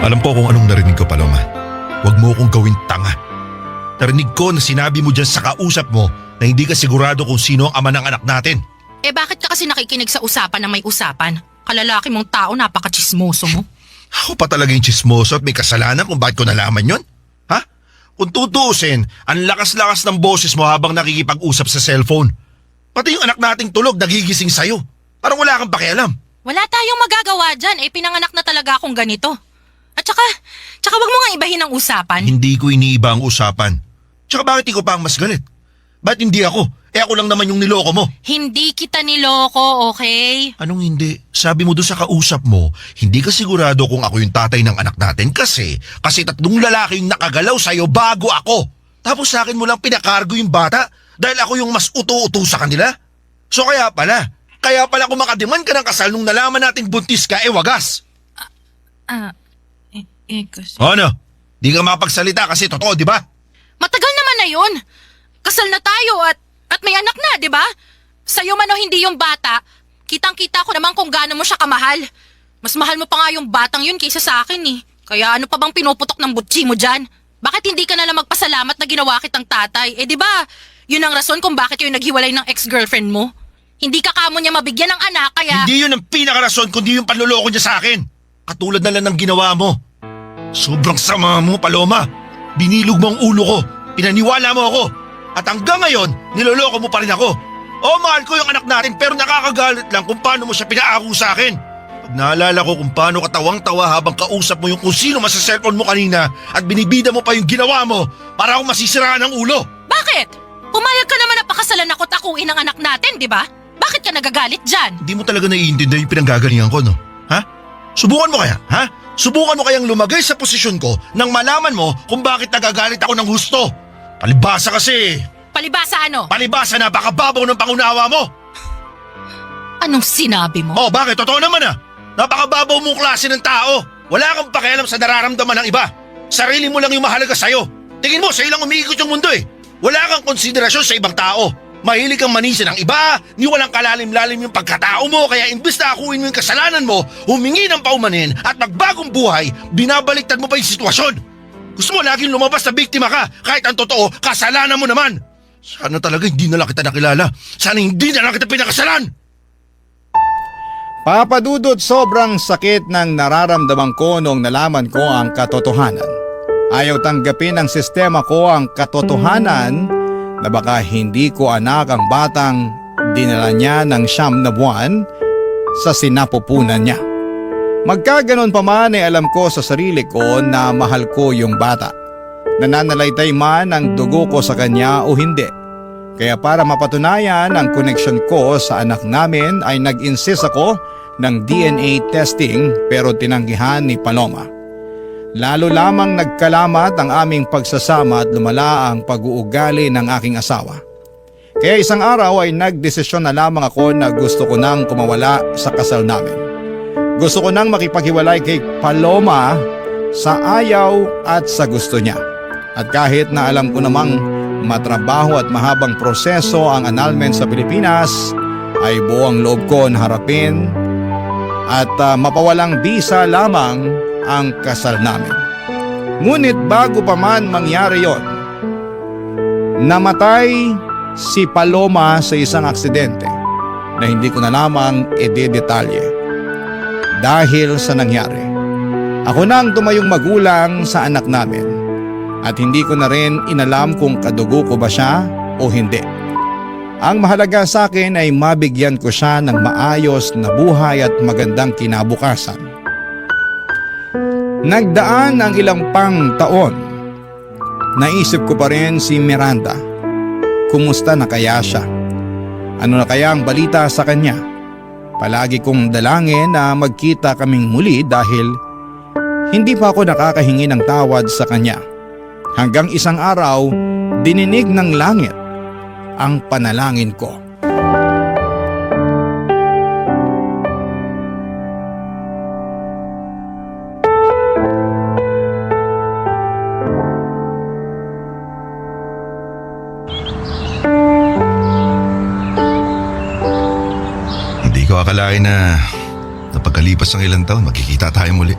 Alam ko kung anong narinig ko, Paloma. Huwag mo akong gawing tanga. Narinig ko na sinabi mo dyan sa kausap mo na hindi ka sigurado kung sino ang ama ng anak natin. Eh bakit ka kasi nakikinig sa usapan na may usapan? Kalalaki mong tao, napaka-chismoso mo. Ako pa talaga yung chismoso at may kasalanan kung bakit ko nalaman yon? Ha? Kung tutuusin, ang lakas-lakas ng boses mo habang nakikipag-usap sa cellphone. Pati yung anak nating tulog nagigising sa'yo. Parang wala kang pakialam. Wala tayong magagawa dyan, pinanganak na talaga akong ganito. At tsaka wag mo nga ibahin ang usapan. Hindi ko iniiba ang usapan. Tsaka bakit ikaw pa ang mas galit? Ba't hindi ako? Ako lang naman yung niloko mo. Hindi kita niloko, okay? Anong hindi? Sabi mo doon sa kausap mo, hindi ka sigurado kung ako yung tatay ng anak natin kasi tatlong lalaki yung nakagalaw sa'yo bago ako. Tapos sa akin mo lang pinakargo yung bata dahil ako yung mas uto-uto sa kanila. So kaya pala kung makadiman ka ng kasal nung nalaman nating buntis ka, wagas. Kasi... Ano? Di ka makapagsalita kasi totoo, di ba? Matagal naman na yun. Kasal na tayo at may anak na, di ba? Sa'yo man o hindi yung bata, kitang-kita ko naman kung gaano mo siya kamahal. Mas mahal mo pa nga yung batang yun kaysa sa akin eh. Kaya ano pa bang pinuputok ng butsi mo dyan? Bakit hindi ka na lang magpasalamat na ginawa kitang tatay? Di ba? Yun ang rason kung bakit kayo naghiwalay ng ex-girlfriend mo. Hindi ka kamo niya mabigyan ng anak kaya... Hindi yun ang pinakarason kundi yung panluloko niya sa akin. Katulad na lang ng ginawa mo. Sobrang sama mo, Paloma. Binilog mo ang ulo ko. Pinaniwala mo ako. At hanggang ngayon, niloloko mo pa rin ako. Mahal ko yung anak natin pero nakakagalit lang kung paano mo siya pinaako sa akin. Pag naalala ko kung paano katawang-tawa habang kausap mo yung kung sino man sa cellphone mo kanina at binibida mo pa yung ginawa mo para akong masisiraan ng ulo. Bakit? Pumayag ka naman na pakasalan ako takuin ang anak natin, di ba? Bakit ka nagagalit dyan? Hindi mo talaga naiintindihan yung pinanggagalingan ko, no? Ha? Subukan mo kaya, ha? Subukan mo kayang lumagay sa posisyon ko nang malaman mo kung bakit nagagalit ako ng husto. Palibasa kasi. Palibasa ano? Palibasa na baka babaw ng pangunawa mo. Anong sinabi mo? Bakit? Totoo naman Napakababaw mong klase ng tao. Wala kang pakialam sa nararamdaman ng iba. Sarili mo lang yung mahalaga sa'yo. Tingin mo, sa'yo lang umiikot yung mundo eh. Wala kang konsiderasyon sa ibang tao. Mahilig kang manisin ng iba, ni walang kalalim-lalim yung pagkatao mo kaya imbis na akuin mo yung kasalanan mo, humingi ng paumanin at magbagong buhay, binabaliktad mo pa yung sitwasyon. Gusto mo laging lumabas na biktima ka kahit ang totoo, kasalanan mo naman. Sana talaga hindi na lang kita nakilala. Sana hindi na lang kita pinakasalan. Papa Dudut, sobrang sakit ng nararamdaman ko nung nalaman ko ang katotohanan. Ayaw tanggapin ng sistema ko ang katotohanan na baka hindi ko anak ang batang dinala niya ng 9 na buwan sa sinapupunan niya. Magkaganon pa man ay alam ko sa sarili ko na mahal ko yung bata. Nananalaytay man ang dugo ko sa kanya o hindi. Kaya para mapatunayan ang connection ko sa anak namin ay nag-insist ako ng DNA testing pero tinanggihan ni Paloma. Lalo lamang nagkalamat ang aming pagsasama at lumala ang pag-uugali ng aking asawa. Kaya isang araw ay nagdesisyon na lamang ako na gusto ko nang kumawala sa kasal namin. Gusto ko nang makipaghiwalay kay Paloma sa ayaw at sa gusto niya. At kahit na alam ko namang matrabaho at mahabang proseso ang annulment sa Pilipinas, ay buong loob ko na harapin at mapawalang bisa lamang ang kasal namin. Ngunit bago pa man mangyari yon, namatay si Paloma sa isang aksidente na hindi ko na lamang idedetalye. Dahil sa nangyari, ako na ang tumayong magulang sa anak namin at hindi ko na rin inalam kung kadugo ko ba siya o hindi. Ang mahalaga sa akin ay mabigyan ko siya ng maayos na buhay at magandang kinabukasan. Nagdaan ang ilang pang taon. Naisip ko pa rin si Miranda. Kumusta na kaya siya? Ano na kaya ang balita sa kanya? Palagi kong dalangin na magkita kaming muli dahil hindi pa ako nakakahingi ng tawad sa kanya. Hanggang isang araw, dininig ng langit ang panalangin ko. Hindi ko akalain na pagkalipas ng ilang taon, magkikita tayo muli.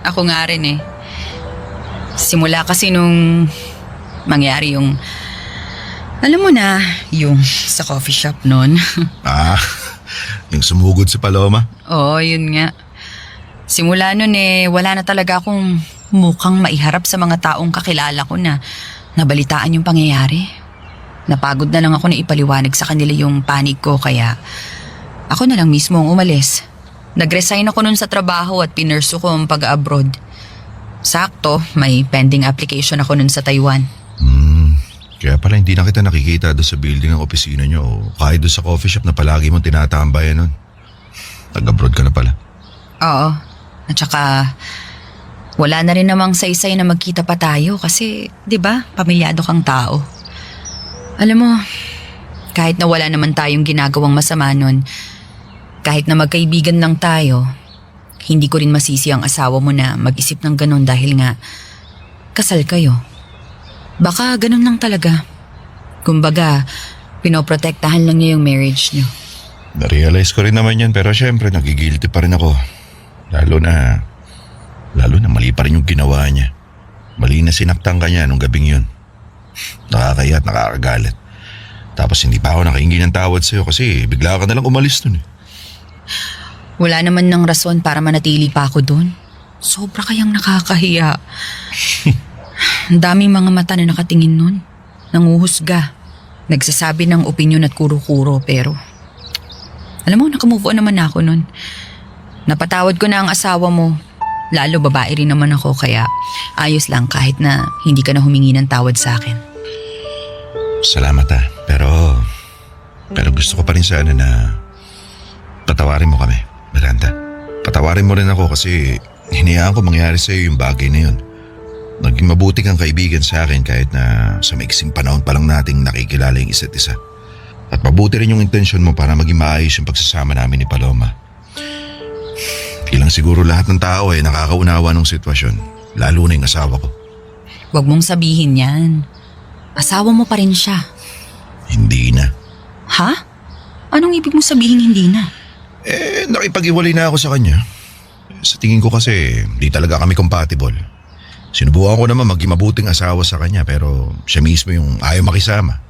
Ako nga rin eh. Simula kasi nung mangyari yung, alam mo na, yung sa coffee shop nun. Yung sumugod si Paloma? Oo, yun nga. Simula nun eh, wala na talaga akong mukhang maiharap sa mga taong kakilala ko na nabalitaan yung pangyayari. Napagod na lang ako na ipaliwanag sa kanila yung panig ko kaya ako na lang mismo ang umalis. Nag-resign ako nun sa trabaho at pinursu ko ang pag-abroad. Sakto, may pending application ako nun sa Taiwan. Kaya pala hindi na kita nakikita doon sa building ng opisina nyo o kahit doon sa coffee shop na palagi mong tinatambayan nun. Nag-abroad ka na pala. Oo. At saka, wala na rin namang saysay na magkita pa tayo kasi, di ba, pamilyado kang tao. Alam mo, kahit na wala naman tayong ginagawang masama nun, kahit na magkaibigan lang tayo, hindi ko rin masisi ang asawa mo na mag-isip ng ganun dahil nga kasal kayo. Baka ganun lang talaga. Kumbaga, pinoprotektahan lang niya yung marriage niyo. Na-realize ko rin naman yan pero syempre nagigilty pa rin ako. Lalo na mali pa rin yung ginawa niya. Mali na sinaktan ka niya nung gabing yun. Nakakaya at nakakagalit. Tapos hindi pa ako nakahingi ng tawad sa'yo kasi bigla ka nalang umalis dun eh. Wala naman ng rason para manatili pa ako doon. Sobra kayang nakakahiya. Ang daming mga mata na nakatingin nun. Nanguhusga. Nagsasabi ng opinyon at kuro-kuro pero alam mo, nakamove on naman ako nun. Napatawad ko na ang asawa mo. Lalo babae rin naman ako kaya ayos lang kahit na hindi ka na humingi ng tawad sa akin. Salamat pero gusto ko pa rin sana na patawarin mo kami, Miranda. Patawarin mo rin ako kasi hinayaan ko mangyari sa'yo yung bagay na yun. Naging mabuti kang kaibigan sa akin kahit na sa maiksing panahon pa lang nating nakikilala yung isa't isa. At mabuti rin yung intensyon mo para maging maayos yung pagsasama namin ni Paloma. Ilang siguro lahat ng tao ay nakakaunawa ng sitwasyon, lalo na yung asawa ko. Huwag mong sabihin yan. Asawa mo pa rin siya. Hindi na. Ha? Anong ibig mong sabihin hindi na? Nakipag-iwalay na ako sa kanya. Sa tingin ko kasi di talaga kami compatible. Sinubukan ko naman maging mabuting asawa sa kanya pero siya mismo yung ayaw makisama.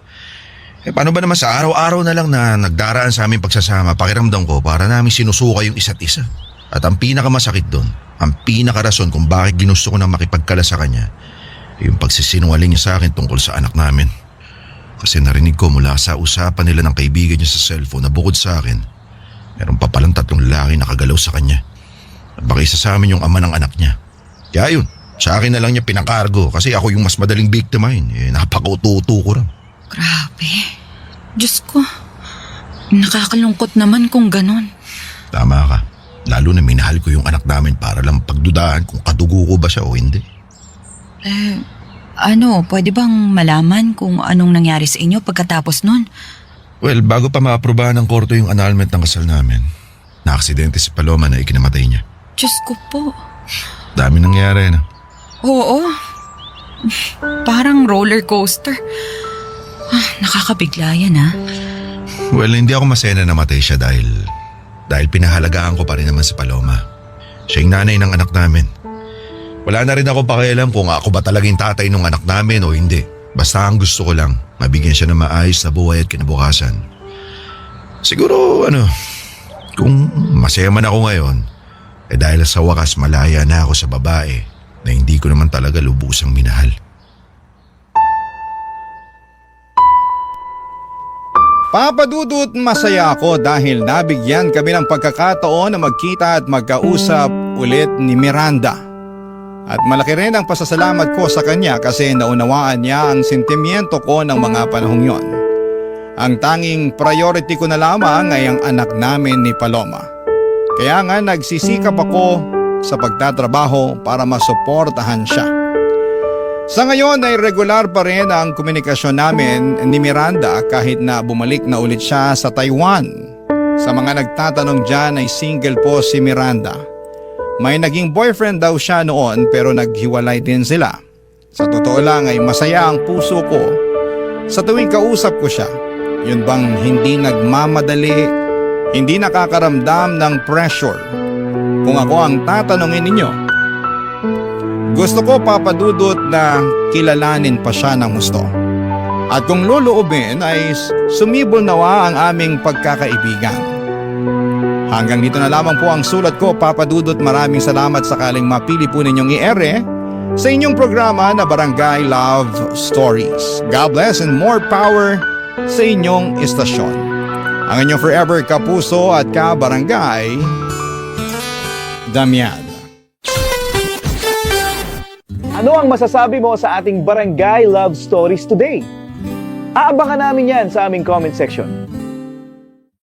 Paano ba naman sa araw-araw na lang na nagdaraan sa aming pagsasama, pakiramdam ko para namin sinusuka yung isa't isa. At ang pinakamasakit doon, ang pinakarason kung bakit ginusto ko na makipagkala sa kanya, yung pagsisinungaling niya sa akin tungkol sa anak namin. Kasi narinig ko mula sa usapan nila ng kaibigan niya sa cellphone na bukod sa akin, meron pa palang 3 lalaki nakagalaw sa kanya. At baka isa sa amin yung ama ng anak niya. Kaya yun, sa akin na lang niya pinakargo kasi ako yung mas madaling biktimahin. Napaka-uto-uto ko rin. Grabe. Diyos ko. Nakakalungkot naman kung ganon. Tama ka. Lalo na minahal ko yung anak namin para lang pagdudahan kung kadugo ko ba siya o hindi. Pwede bang malaman kung anong nangyari sa inyo pagkatapos nun? Well, bago pa maaprobahan ng korte yung annulment ng kasal namin, na-aksidente si Paloma na ikinamatay niya. Diyos ko po. Dami nangyari na. Oo. Parang roller coaster. Nakakabigla yan ha. Well, hindi ako masaya na namatay siya dahil pinahalagaan ko pa rin naman si Paloma. Siya yung nanay ng anak namin. Wala na rin ako pakialam kung ako ba talagang tatay ng anak namin o hindi. Basta ang gusto ko lang, mabigyan siya ng maayos na buhay at kinabukasan. Siguro, kung masaya man ako ngayon, dahil sa wakas malaya na ako sa babae na hindi ko naman talaga lubusang minahal. Papa Dudut, masaya ako dahil nabigyan kami ng pagkakataon na magkita at magkausap ulit ni Miranda. At malaki rin ang pasasalamat ko sa kanya kasi naunawaan niya ang sentimiento ko ng mga panahong yon. Ang tanging priority ko na lamang ay ang anak namin ni Paloma. Kaya nga nagsisikap ako sa pagtatrabaho para masuportahan siya. Sa ngayon ay regular pa rin ang komunikasyon namin ni Miranda kahit na bumalik na ulit siya sa Taiwan. Sa mga nagtatanong dyan ay single po si Miranda. May naging boyfriend daw siya noon pero naghiwalay din sila. Sa totoo lang ay masaya ang puso ko sa tuwing kausap ko siya. Yun bang hindi nagmamadali, hindi nakakaramdam ng pressure. Kung ako ang tatanungin ninyo, gusto ko, Papa Dudut, na kilalanin pa siya ng gusto. At kung loloobin ay sumibol nawa ang aming pagkakaibigan. Hanggang dito na lamang po ang sulat ko, Papa Dudut. Maraming salamat sakaling mapili po ninyong i-ere sa inyong programa na Barangay Love Stories. God bless and more power sa inyong istasyon. Ang inyong forever kapuso at kabarangay, Damian. Ano ang masasabi mo sa ating Barangay Love Stories today? Aabangan namin yan sa aming comment section.